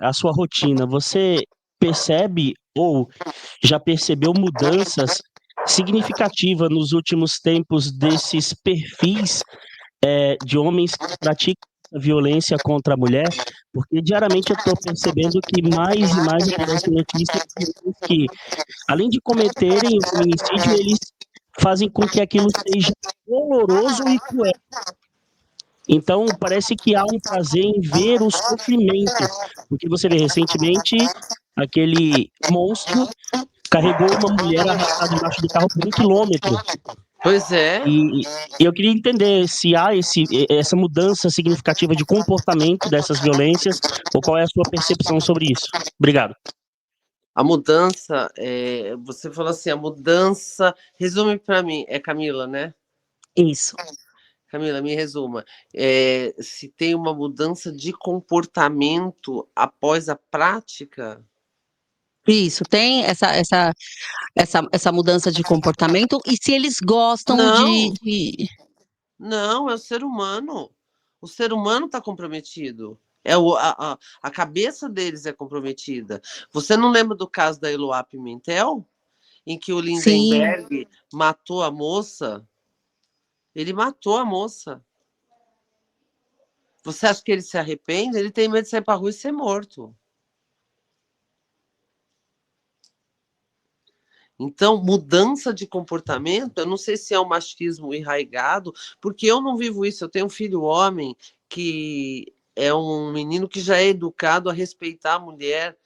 a sua rotina, você percebe ou já percebeu mudanças significativa nos últimos tempos desses perfis de homens que praticam violência contra a mulher, porque diariamente eu estou percebendo que mais e mais aparecem notícias de homens que, além de cometerem o feminicídio, eles fazem com que aquilo seja doloroso e cruel. Então, parece que há um prazer em ver o sofrimento, porque você vê recentemente aquele monstro carregou uma mulher arrastada embaixo do carro por 1 quilômetro. Pois é. E eu queria entender se há essa mudança significativa de comportamento dessas violências, ou qual é a sua percepção sobre isso. Obrigado. A mudança, você falou assim, a mudança, resume para mim, é Camila, né? Isso. Camila, me resuma. Se tem uma mudança de comportamento após a prática? Isso, tem essa mudança de comportamento, e se eles gostam Não. de... Não, é o ser humano. O ser humano está comprometido. A cabeça deles é comprometida. Você não lembra do caso da Eloá Pimentel? Em que o Lindenberg matou a moça? Ele matou a moça. Você acha que ele se arrepende? Ele tem medo de sair para a rua e ser morto. Então, mudança de comportamento, eu não sei se é um machismo enraizado, porque eu não vivo isso. Eu tenho um filho homem que é um menino que já é educado a respeitar a mulher,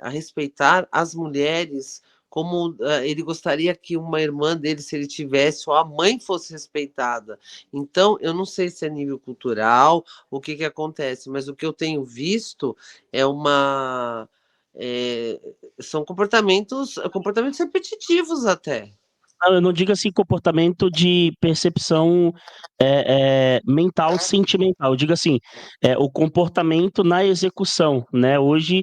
a respeitar as mulheres, como ele gostaria que uma irmã dele, se ele tivesse, ou a mãe fosse respeitada. Então, eu não sei se é nível cultural, o que acontece, mas o que eu tenho visto é são comportamentos repetitivos até. Não, eu não digo assim comportamento de percepção mental, sentimental. Eu digo assim, o comportamento na execução, né? Hoje,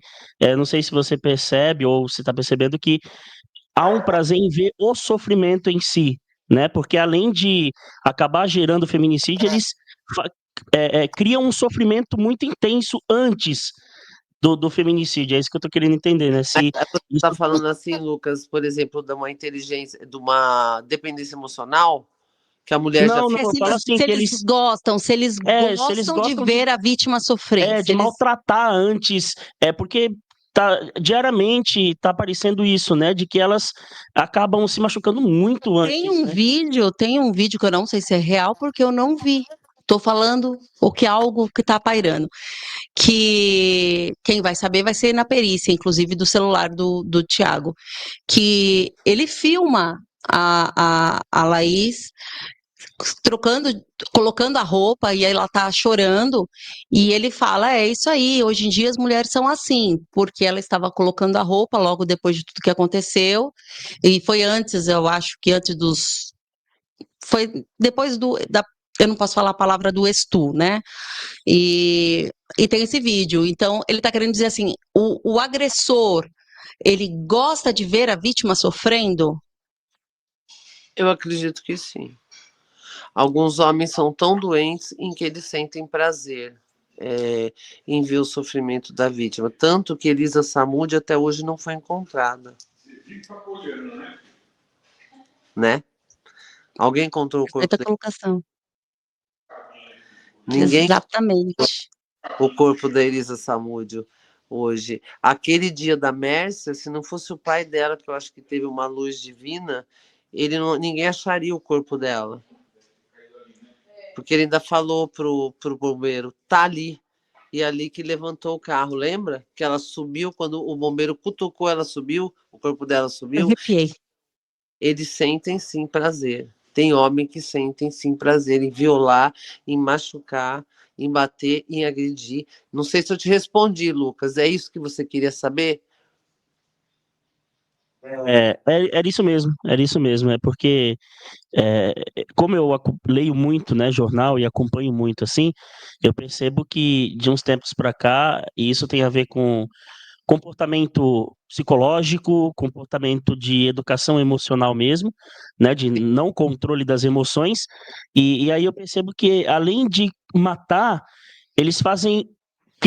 não sei se você percebe ou se está percebendo que há um prazer em ver o sofrimento em si, né? Porque além de acabar gerando feminicídio, eles criam um sofrimento muito intenso antes do feminicídio. É isso que eu tô querendo entender, né? Se Você está falando assim, Lucas, por exemplo, de uma inteligência, de uma dependência emocional, que a mulher já fica... eu falo assim, se que eles gostam de ver a vítima sofrer. de maltratar antes, porque diariamente tá aparecendo isso, né, de que elas acabam se machucando muito antes. Tem um vídeo que eu não sei se é real, porque eu não vi. Tô falando algo que tá pairando. Que quem vai saber vai ser na perícia, inclusive do celular do Thiago. Que ele filma a Laís colocando a roupa, e aí ela tá chorando, e ele fala, é isso aí, hoje em dia as mulheres são assim, porque ela estava colocando a roupa logo depois de tudo que aconteceu, e foi antes, eu acho que antes foi depois eu não posso falar a palavra do estu, né? E tem esse vídeo, então ele tá querendo dizer assim, o agressor, ele gosta de ver a vítima sofrendo? Eu acredito que sim. Alguns homens são tão doentes em que eles sentem prazer em ver o sofrimento da vítima. Tanto que Elisa Samúdio até hoje não foi encontrada. Né? Alguém encontrou o corpo Perfeita colocação. Ninguém Exatamente. O corpo da Elisa Samúdio hoje. Aquele dia da Mércia, se não fosse o pai dela, que eu acho que teve uma luz divina, ninguém acharia o corpo dela. Porque ele ainda falou pro bombeiro, tá ali. E ali que levantou o carro, lembra? Que ela subiu, quando o bombeiro cutucou, ela subiu, o corpo dela subiu. Eu arrepiei. Eles sentem sim prazer. Tem homem que sentem sim prazer em violar, em machucar, em bater, em agredir. Não sei se eu te respondi, Lucas. É isso que você queria saber? Era isso mesmo. É porque, como eu leio muito, né, jornal e acompanho muito, assim, eu percebo que de uns tempos para cá, e isso tem a ver com comportamento psicológico, comportamento de educação emocional mesmo, né, de não controle das emoções, e aí eu percebo que além de matar, eles fazem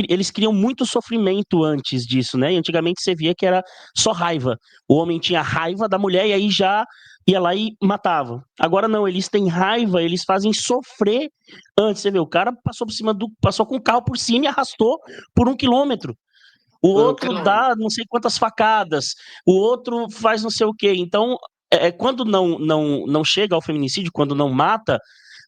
eles criam muito sofrimento antes disso, né? E antigamente você via que era só raiva. O homem tinha raiva da mulher e aí já ia lá e matava. Agora não, eles têm raiva, eles fazem sofrer antes. Você vê, o cara passou com o carro por cima e arrastou por 1 quilômetro. O Por um outro quilômetro. dá não sei quantas facadas, o outro faz não sei o quê. Então, quando não chega ao feminicídio, quando não mata,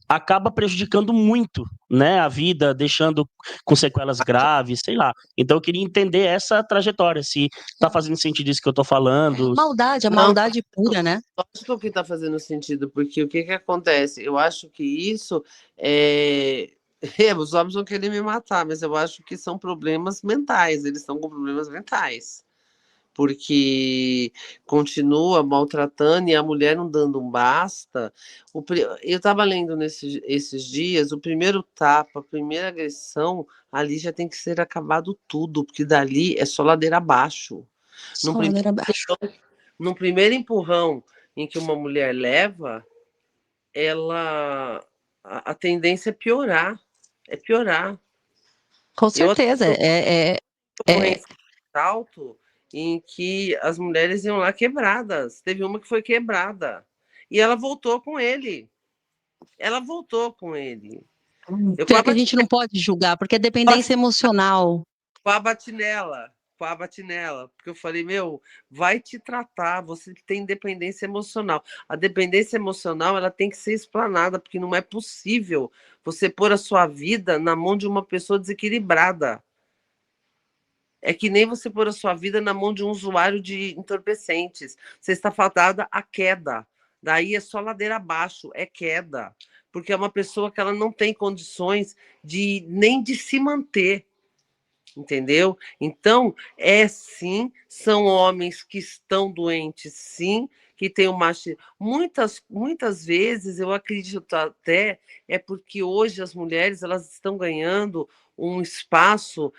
acaba prejudicando muito, né, a vida, deixando com sequelas graves, sei lá. Então eu queria entender essa trajetória, se tá fazendo sentido isso que eu tô falando. Maldade, a Não, maldade pura, né? lógico que está fazendo sentido, porque o que acontece? Eu acho que isso é. Os homens vão querer me matar, mas eu acho que são problemas mentais, eles estão com problemas mentais. Porque continua maltratando e a mulher não dando um basta. Eu estava lendo esses dias, o primeiro tapa, a primeira agressão, ali já tem que ser acabado tudo, porque dali é só ladeira abaixo. Num Só primeiro, ladeira abaixo. num primeiro empurrão em que uma mulher leva, ela a tendência é piorar. É piorar. Com Eu certeza. É, ocorrência de assalto em que as mulheres iam lá quebradas. Teve uma que foi quebrada. E ela voltou com ele. Ela voltou com ele. Eu com que a, que a gente não pode julgar, porque é dependência emocional. com a batinela. Com a batinela. Porque eu falei, meu, vai te tratar. Você tem dependência emocional. A dependência emocional ela tem que ser explanada, porque não é possível você pôr a sua vida na mão de uma pessoa desequilibrada. É que nem você pôr a sua vida na mão de um usuário de entorpecentes. Você está fadada à queda. Daí é só ladeira abaixo, é queda. Porque é uma pessoa que ela não tem condições nem de se manter, entendeu? Então, sim, são homens que estão doentes, sim, que têm o machismo. Muitas vezes, eu acredito até, é porque hoje as mulheres elas estão ganhando um espaço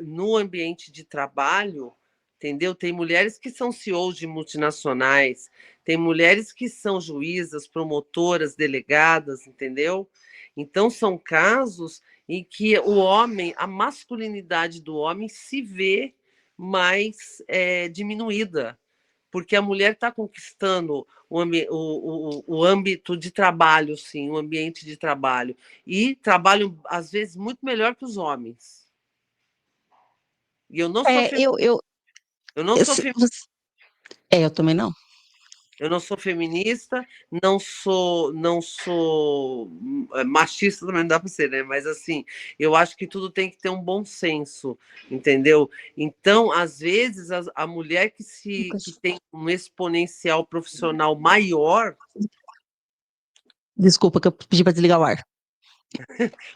no ambiente de trabalho, entendeu? Tem mulheres que são CEOs de multinacionais, tem mulheres que são juízas, promotoras, delegadas, entendeu? Então, são casos em que o homem, a masculinidade do homem se vê mais diminuída, porque a mulher está conquistando o âmbito de trabalho, sim, o ambiente de trabalho, e trabalham, às vezes, muito melhor que os homens. E eu não sou É, eu, eu, eu não eu, sou se- você- eu também não. Eu não sou feminista, não sou machista também não dá para ser, né? Mas assim, eu acho que tudo tem que ter um bom senso, entendeu? Então, às vezes, a mulher que tem um exponencial profissional maior, Desculpa que eu pedi para desligar o ar.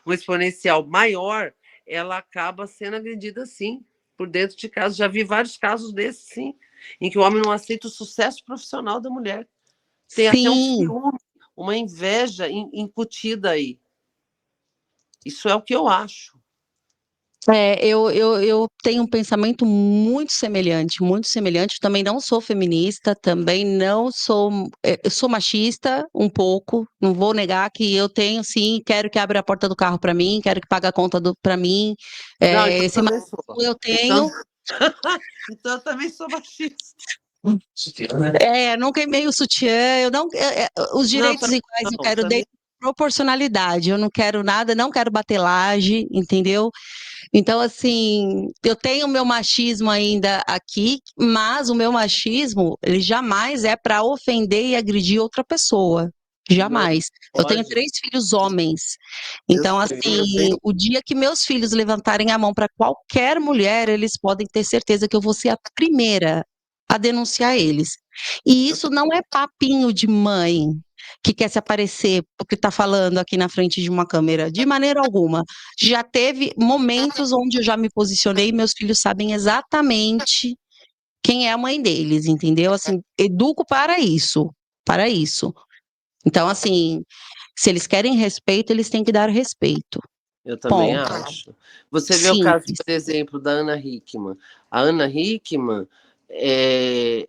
um exponencial maior, ela acaba sendo agredida sim, por dentro de casa. Já vi vários casos desses, sim, em que o homem não aceita o sucesso profissional da mulher. Tem até um Sim, ciúme, uma inveja incutida aí. Isso é o que eu acho. eu tenho um pensamento muito semelhante, muito semelhante. Também não sou feminista, também não sou. Eu sou machista um pouco, não vou negar que eu tenho, sim, quero que abra a porta do carro para mim, quero que pague a conta para mim. Não, então eu Esse também sou. machismo eu Então, tenho. então eu também sou machista. Não queimei o sutiã, eu não, os Não, direitos também iguais eu não. quero Também. dentro de proporcionalidade, eu não quero nada, não quero bater laje, entendeu? Então, assim, eu tenho o meu machismo ainda aqui, mas o meu machismo, ele jamais é para ofender e agredir outra pessoa. Não Jamais. Eu tenho pode. 3 filhos homens. Eu Então, sei, eu assim, tenho. o dia que meus filhos levantarem a mão para qualquer mulher, eles podem ter certeza que eu vou ser a primeira a denunciar eles. E isso não é papinho de mãe que quer se aparecer porque está falando aqui na frente de uma câmera, de maneira alguma. Já teve momentos onde eu já me posicionei e meus filhos sabem exatamente quem é a mãe deles, entendeu? Assim, educo para isso, para isso. Então, assim, se eles querem respeito, eles têm que dar respeito. Eu também Ponto. acho. Você vê o caso, Simples. por exemplo, da Ana Hickman. A Ana Hickman, é,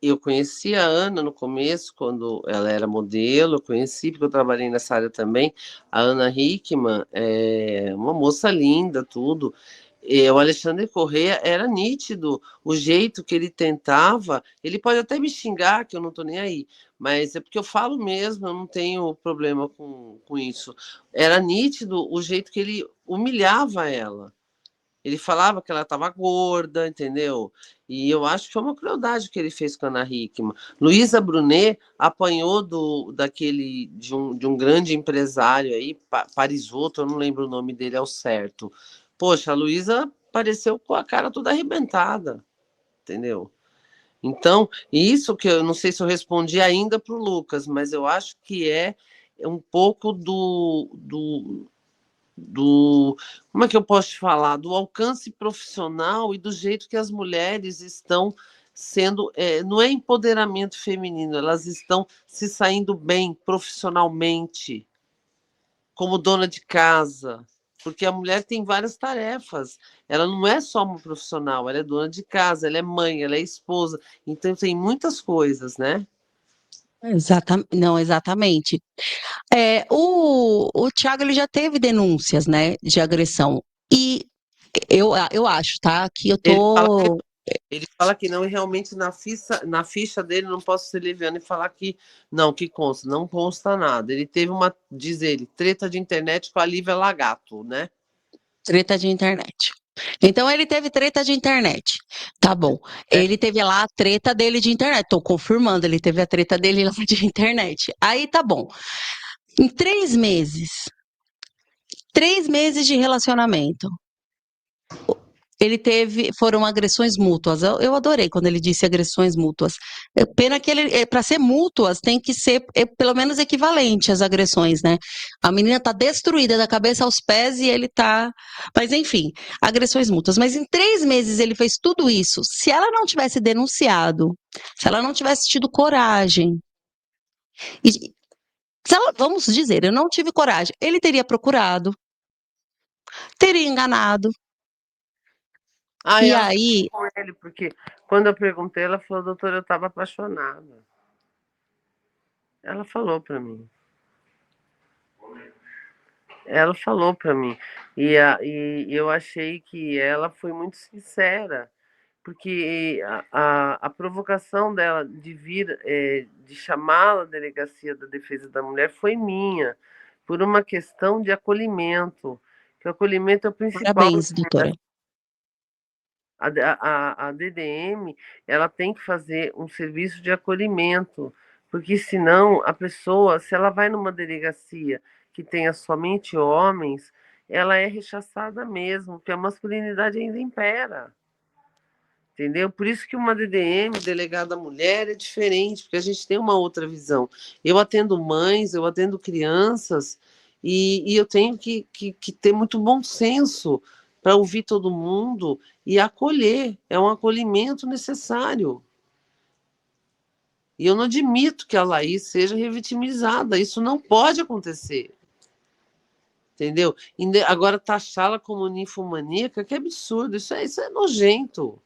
eu conheci a Ana no começo, quando ela era modelo, eu conheci, porque eu trabalhei nessa área também. A Ana Hickman é uma moça linda, tudo. E o Alexandre Corrêa era nítido, o jeito que ele tentava. Ele pode até me xingar, que eu não estou nem aí, mas é porque eu falo mesmo, eu não tenho problema com isso. Era nítido o jeito que ele humilhava ela. Ele falava que ela estava gorda, entendeu? E eu acho que foi uma crueldade que ele fez com a Ana Hickman. Luísa Brunet apanhou de um grande empresário aí, Parisotto, eu não lembro o nome dele ao certo. Poxa, a Luísa apareceu com a cara toda arrebentada, entendeu? Então, isso que eu não sei se eu respondi ainda para o Lucas, mas eu acho que é um pouco do como é que eu posso te falar? Do alcance profissional e do jeito que as mulheres estão sendo, não é empoderamento feminino, elas estão se saindo bem profissionalmente, como dona de casa, porque a mulher tem várias tarefas, ela não é só uma profissional, ela é dona de casa, ela é mãe, ela é esposa, então tem muitas coisas, né? Não, exatamente. O Thiago ele já teve denúncias, né, de agressão. E eu acho, tá, que eu Ele fala tô. Ele fala que não, e realmente na ficha dele não posso ser leviano e falar que não, que consta, não consta nada. Ele teve diz ele, treta de internet com a Lívia Lagato, né? Treta de internet. Então ele teve treta de internet. Tá bom. É. Ele teve lá a treta dele de internet. Tô confirmando, ele teve a treta dele lá de internet. Aí tá bom. Em 3 meses de relacionamento, foram agressões mútuas. Eu adorei quando ele disse agressões mútuas. Pena que para ser mútuas, tem que ser pelo menos equivalente às agressões, né? A menina tá destruída da cabeça aos pés e ele tá. Mas enfim, agressões mútuas. Mas em 3 meses ele fez tudo isso. Se ela não tivesse denunciado, se ela não tivesse tido coragem, e, vamos dizer, eu não tive coragem, ele teria procurado, teria enganado. Ah, E ela aí, ficou com ele, porque quando eu perguntei, ela falou, doutora, eu estava apaixonada. Ela falou para mim. Ela falou para mim. E eu achei que ela foi muito sincera, porque a provocação dela de vir, de chamá-la à delegacia da defesa da mulher foi minha, por uma questão de acolhimento, que o acolhimento é o principal. parabéns, doutora. A DDM, ela tem que fazer um serviço de acolhimento, porque senão a pessoa, se ela vai numa delegacia que tenha somente homens, ela é rechaçada mesmo, porque a masculinidade ainda impera. Entendeu? Por isso que uma DDM, delegada mulher, é diferente, porque a gente tem uma outra visão. Eu atendo mães, eu atendo crianças, e eu tenho que ter muito bom senso para ouvir todo mundo e acolher. É um acolhimento necessário. E eu não admito que a Laís seja revitimizada. Isso não pode acontecer. Entendeu? Agora, taxá-la como ninfomaníaca, que absurdo. Isso é nojento.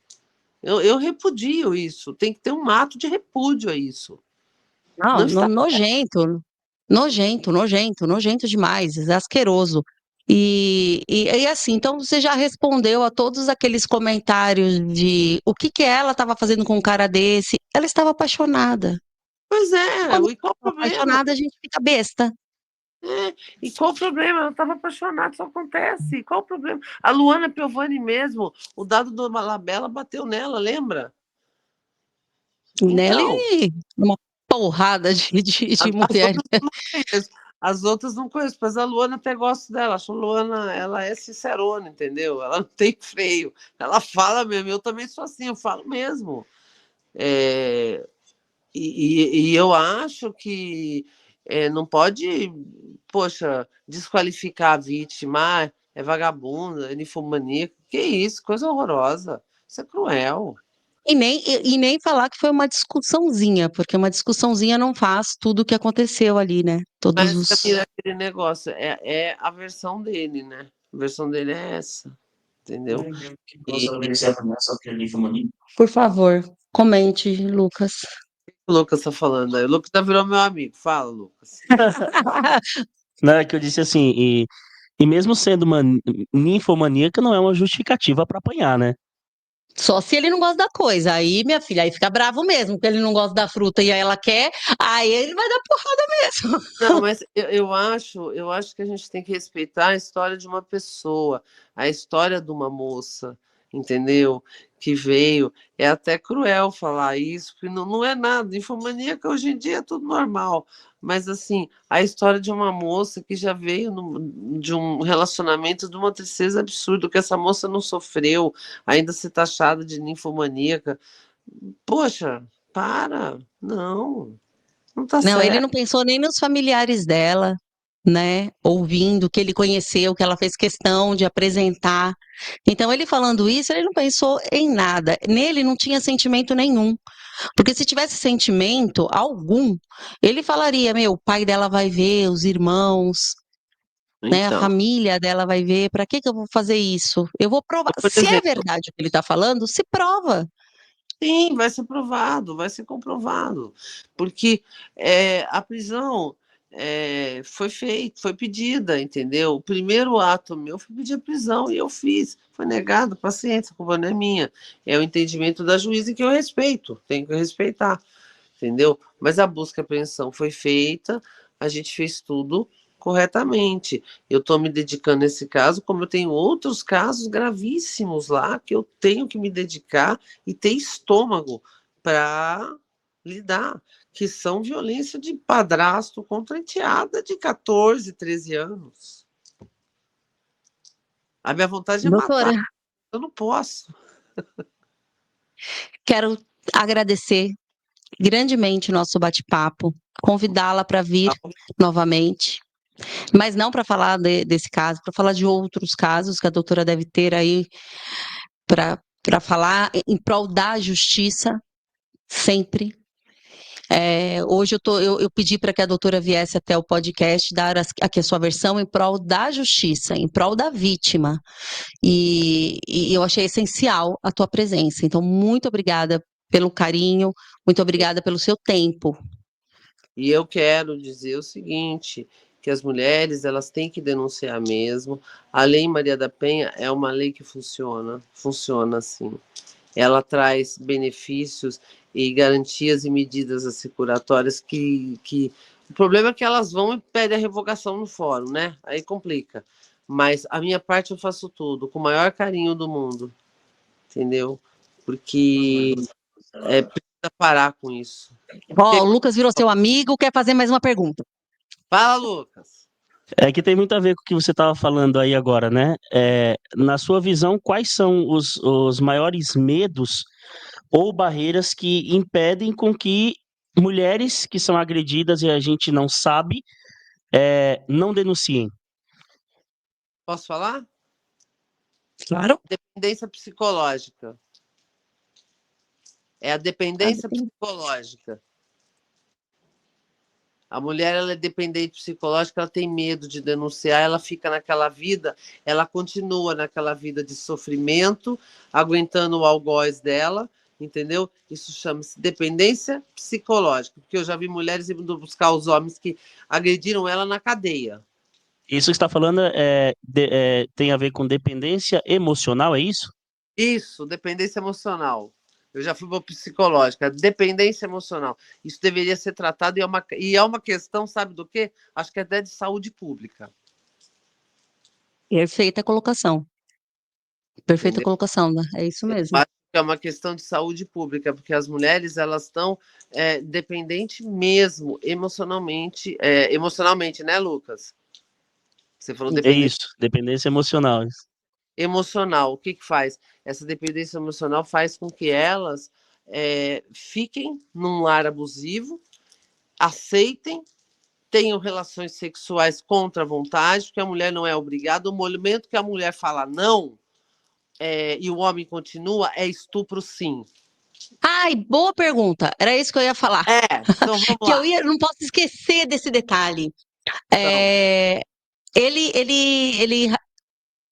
Eu repudio isso. Tem que ter um ato de repúdio a isso. Não, Não está. nojento, nojento, nojento, nojento demais, é asqueroso. E assim, então você já respondeu a todos aqueles comentários de o que ela estava fazendo com um cara desse? Ela estava apaixonada. Pois é, Quando e qual o está problema? apaixonada, a gente fica besta. É, e qual o problema? Ela estava apaixonada, isso acontece. E qual o problema? A Luana Piovani mesmo, o dado do Malabella bateu nela, lembra? Nela Então, e uma porrada de as mulheres. outras eu não conheço. As outras não conheço, mas a Luana até gosto dela. Acho a Luana, ela é sincerona, entendeu? Ela não tem freio. Ela fala mesmo. Eu também sou assim, eu falo mesmo. É, e eu acho que não pode, poxa, desqualificar a vítima, é vagabunda, é ninfomaníaca. Que isso, coisa horrorosa. Isso é cruel. E nem falar que foi uma discussãozinha, porque uma discussãozinha não faz tudo o que aconteceu ali, né? Todos Mas, os. Camila, aquele negócio é a versão dele, né? A versão dele é essa, entendeu? Posso oferecer a informação que ele falou ali? Por favor, comente, Lucas. O Lucas tá falando aí. O Lucas já virou meu amigo. Fala, Lucas. Não, é que eu disse assim, e mesmo sendo uma ninfomaníaca, não é uma justificativa para apanhar, né? Só se ele não gosta da coisa. Aí, minha filha, aí fica bravo mesmo, porque ele não gosta da fruta e aí ela quer, aí ele vai dar porrada mesmo. Não, mas eu acho que a gente tem que respeitar a história de uma pessoa, a história de uma moça, entendeu? Que veio. É até cruel falar isso, porque não é nada. Infomaníaca hoje em dia é tudo normal. Mas, assim, a história de uma moça que já veio de um relacionamento de uma tristeza absurda, que essa moça não sofreu, ainda ser taxada de ninfomaníaca. Poxa, para. Não tá Não, ele certo. não pensou nem nos familiares dela, né? Ouvindo, que ele conheceu, que ela fez questão de apresentar. Então, ele falando isso, ele não pensou em nada. Nele não tinha sentimento nenhum. Porque se tivesse sentimento algum, ele falaria: meu, o pai dela vai ver, os irmãos, né? A Então. família dela vai ver. Para que que eu vou fazer isso? Eu vou provar. Por Se é exemplo, verdade o que ele está falando, se prova. sim, vai ser provado, vai ser comprovado, porque a prisão foi feita, foi pedida, entendeu? O primeiro ato meu foi pedir a prisão e eu fiz, foi negado, paciência, a culpa não é minha, é o entendimento da juíza que eu respeito, tenho que respeitar, entendeu? Mas a busca e apreensão foi feita, a gente fez tudo corretamente. Eu estou me dedicando nesse caso, como eu tenho outros casos gravíssimos lá que eu tenho que me dedicar e ter estômago para lidar, que são violência de padrasto contra enteada de 14, 13 anos. A minha vontade é matar, Doutora, eu não posso. quero agradecer grandemente o nosso bate-papo, convidá-la para vir novamente, mas não para falar desse caso, para falar de outros casos que a doutora deve ter aí para falar em prol da justiça, sempre. Hoje eu pedi para que a doutora viesse até o podcast dar aqui a sua versão em prol da justiça, em prol da vítima. E eu achei essencial a tua presença. Então, muito obrigada pelo carinho, muito obrigada pelo seu tempo. E eu quero dizer o seguinte, que as mulheres elas têm que denunciar mesmo. A Lei Maria da Penha é uma lei que funciona assim. Ela traz benefícios e garantias e medidas assecuratórias que... O problema é que elas vão e pedem a revogação no fórum, né? Aí complica. Mas a minha parte eu faço tudo, com o maior carinho do mundo, entendeu? Porque precisa parar com isso. Ó, o Lucas virou seu amigo, quer fazer mais uma pergunta. Fala, Lucas. É que tem muito a ver com o que você estava falando aí agora, né? Na sua visão, quais são os maiores medos ou barreiras que impedem com que mulheres que são agredidas e a gente não sabe, não denunciem? Posso falar? Claro. Dependência psicológica. É a dependência psicológica. A mulher ela é dependente psicológica, ela tem medo de denunciar, ela fica naquela vida, ela continua naquela vida de sofrimento, aguentando o algoz dela, entendeu? Isso chama-se dependência psicológica, porque eu já vi mulheres indo buscar os homens que agrediram ela na cadeia. Isso que você está falando tem a ver com dependência emocional, é isso? Isso, dependência emocional. Eu já fui para psicológica, dependência emocional. Isso deveria ser tratado e é uma questão, sabe do quê? Acho que é até de saúde pública. Perfeita colocação. Perfeita Entendeu? colocação, né? É isso mesmo. Acho que é uma questão de saúde pública, porque as mulheres elas estão dependentes mesmo, emocionalmente, né, Lucas? Você falou É dependência isso, dependência emocional. emocional. O que que faz? Essa dependência emocional faz com que elas fiquem num lar abusivo, aceitem, tenham relações sexuais contra a vontade, porque a mulher não é obrigada. O momento que a mulher fala não, e o homem continua, é estupro sim. Ai, boa pergunta. Era isso que eu ia falar. Então vamos Que lá. não posso esquecer desse detalhe. Então, Ele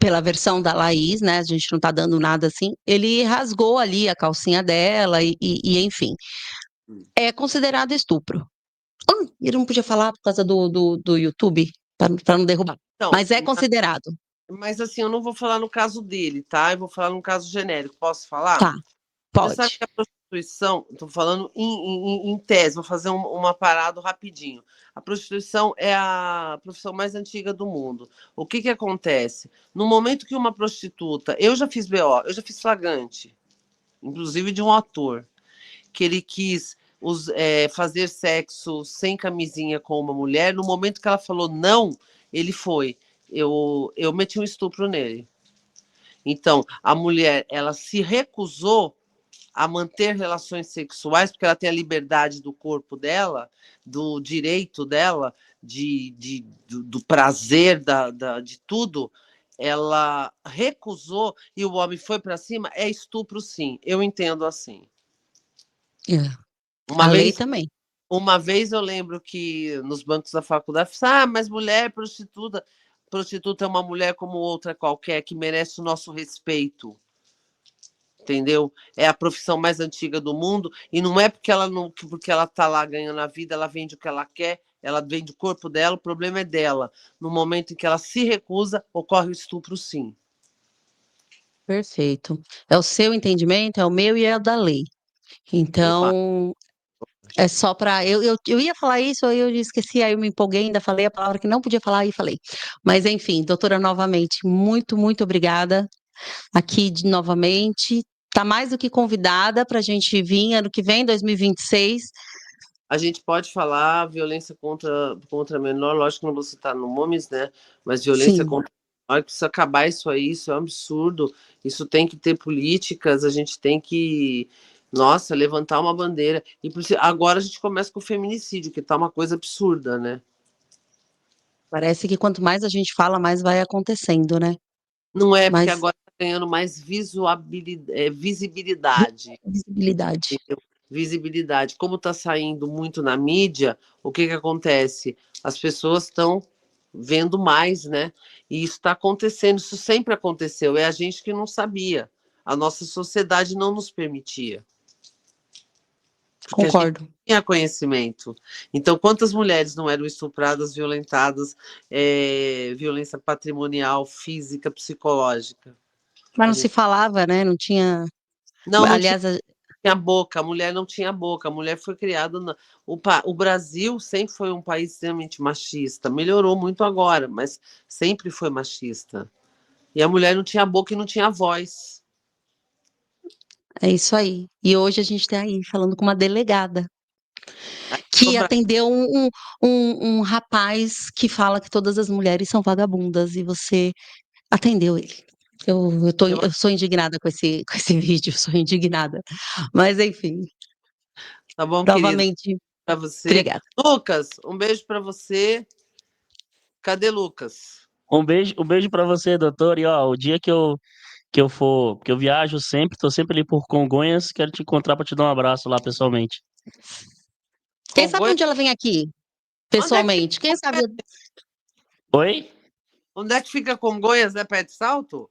pela versão da Laís, né? A gente não tá dando nada assim. Ele rasgou ali a calcinha dela e enfim. É considerado estupro. Ele não podia falar por causa do YouTube, para não derrubar. Então, Mas é considerado. mas assim, eu não vou falar no caso dele, tá? Eu vou falar no caso genérico. Posso falar? Tá, Você sabe pode. que a prostituição, estou falando em tese, vou fazer uma parada rapidinho. A prostituição é a profissão mais antiga do mundo. O que que acontece? No momento que uma prostituta, eu já fiz BO, eu já fiz flagrante, inclusive de um ator, que ele quis fazer sexo sem camisinha com uma mulher, no momento que ela falou não, ele foi. Eu meti um estupro nele. Então, a mulher, ela se recusou a manter relações sexuais, porque ela tem a liberdade do corpo dela, do direito dela, do prazer, de tudo, ela recusou e o homem foi para cima, é estupro sim, eu entendo assim. É. Uma A lei vez, também. uma vez eu lembro que nos bancos da faculdade, mas mulher prostituta é uma mulher como outra qualquer, que merece o nosso respeito. Entendeu? É a profissão mais antiga do mundo e não é porque ela tá lá ganhando a vida, ela vende o que ela quer, ela vende o corpo dela, o problema é dela. No momento em que ela se recusa, ocorre o estupro, sim. Perfeito. É o seu entendimento, é o meu e é o da lei. Eu acho. Então, é só para. Eu ia falar isso, aí eu esqueci, aí eu me empolguei, ainda falei a palavra que não podia falar e falei. Mas, enfim, doutora, novamente, muito, muito obrigada. Aqui novamente. Está mais do que convidada para a gente vir ano que vem, 2026. A gente pode falar violência contra menor, lógico que não vou citar nomes, né? Mas violência Sim. contra menor, precisa acabar isso aí, isso é um absurdo. Isso tem que ter políticas, a gente tem que, nossa, levantar uma bandeira. E agora a gente começa com o feminicídio, que tá uma coisa absurda, né? Parece que quanto mais a gente fala, mais vai acontecendo, né? Não é, porque Mais agora está ganhando mais visibilidade. visibilidade. Entendeu? Visibilidade. Como está saindo muito na mídia, o que que acontece? As pessoas estão vendo mais, né? E isso está acontecendo, isso sempre aconteceu, é a gente que não sabia. A nossa sociedade não nos permitia, porque a gente Concordo. não tinha conhecimento. Então, quantas mulheres não eram estupradas, violentadas, violência patrimonial, física, psicológica? Mas A não se gente falava, né? Não tinha. não Aliás, tinha boca, a mulher não tinha boca, a mulher foi criada. O Brasil sempre foi um país extremamente machista, melhorou muito agora, mas sempre foi machista. E a mulher não tinha boca e não tinha voz. é isso aí. E hoje a gente está aí falando com uma delegada No que Brasil, atendeu um rapaz que fala que todas as mulheres são vagabundas e você atendeu ele. Eu sou indignada com esse vídeo, sou indignada. Mas, enfim, tá bom, querido? novamente, Para você. obrigada. Lucas, um beijo para você. Cadê Lucas? Um beijo para você, doutor. E ó, o dia que eu for, que eu viajo sempre, tô sempre ali por Congonhas, quero te encontrar para te dar um abraço lá pessoalmente. Quem sabe um Congonhas? dia ela vem aqui, Onde é que fica, pessoalmente? Quem sabe? Oi? onde é que fica Congonhas? É perto de Salto?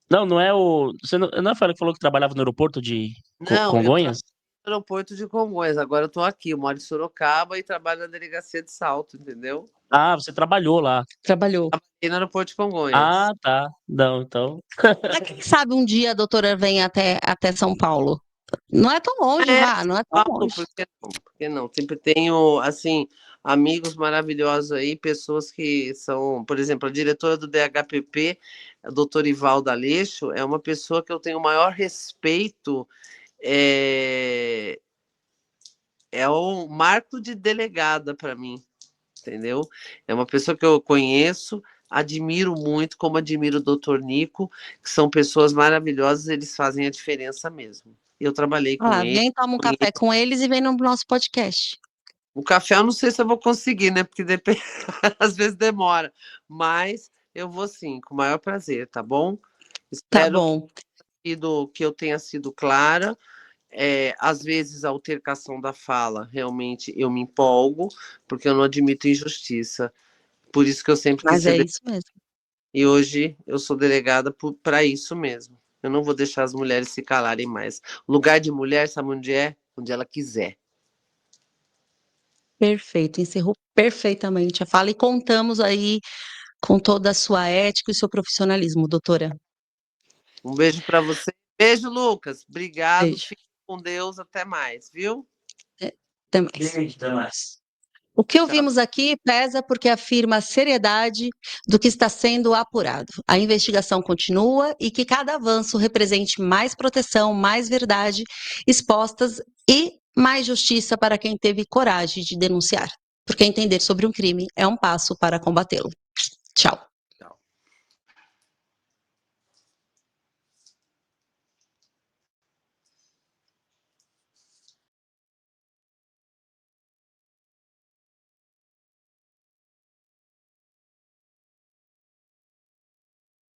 Não, não é o. Você não é o que falou que trabalhava no aeroporto de Não, eu Congonhas? no aeroporto de Congonhas. Agora eu estou aqui, eu moro em Sorocaba e trabalho na delegacia de Salto, entendeu? Ah, você trabalhou lá. Trabalhou. Trabalhei no aeroporto de Congonhas. Ah, tá. Não, então. Mas quem sabe um dia a doutora vem até São Paulo? Não é tão longe, É, vá, não é tão Paulo, longe. por que não? Por que não? Sempre tenho, assim, amigos maravilhosos aí, pessoas que são, por exemplo, a diretora do DHPP, a doutora Ivalda Aleixo, é uma pessoa que eu tenho o maior respeito, é, é o marco de delegada para mim, entendeu? É uma pessoa que eu conheço, admiro muito, como admiro o doutor Nico, que são pessoas maravilhosas, eles fazem a diferença mesmo. Eu trabalhei com Ah, ele. vem, toma um café com eles e vem no nosso podcast. O café eu não sei se eu vou conseguir, né? Porque depende, às vezes demora. Mas eu vou sim, com o maior prazer, tá bom? Tá Espero bom. que eu tenha sido clara. Às vezes a altercação da fala, realmente eu me empolgo, porque eu não admito injustiça. Por isso que eu sempre quis Mas é ser isso mesmo. E hoje eu sou delegada para isso mesmo. Eu não vou deixar as mulheres se calarem mais. O lugar de mulher, sabe onde é? Onde ela quiser. Perfeito, encerrou perfeitamente a fala e contamos aí com toda a sua ética e seu profissionalismo, doutora. Um beijo para você. Beijo, Lucas. Obrigado. Beijo. Fique com Deus. Até mais, viu? Até mais. Até mais. O que Tchau. ouvimos aqui pesa porque afirma a seriedade do que está sendo apurado. A investigação continua e que cada avanço represente mais proteção, mais verdade expostas e mais justiça para quem teve coragem de denunciar. Porque entender sobre um crime é um passo para combatê-lo. Tchau.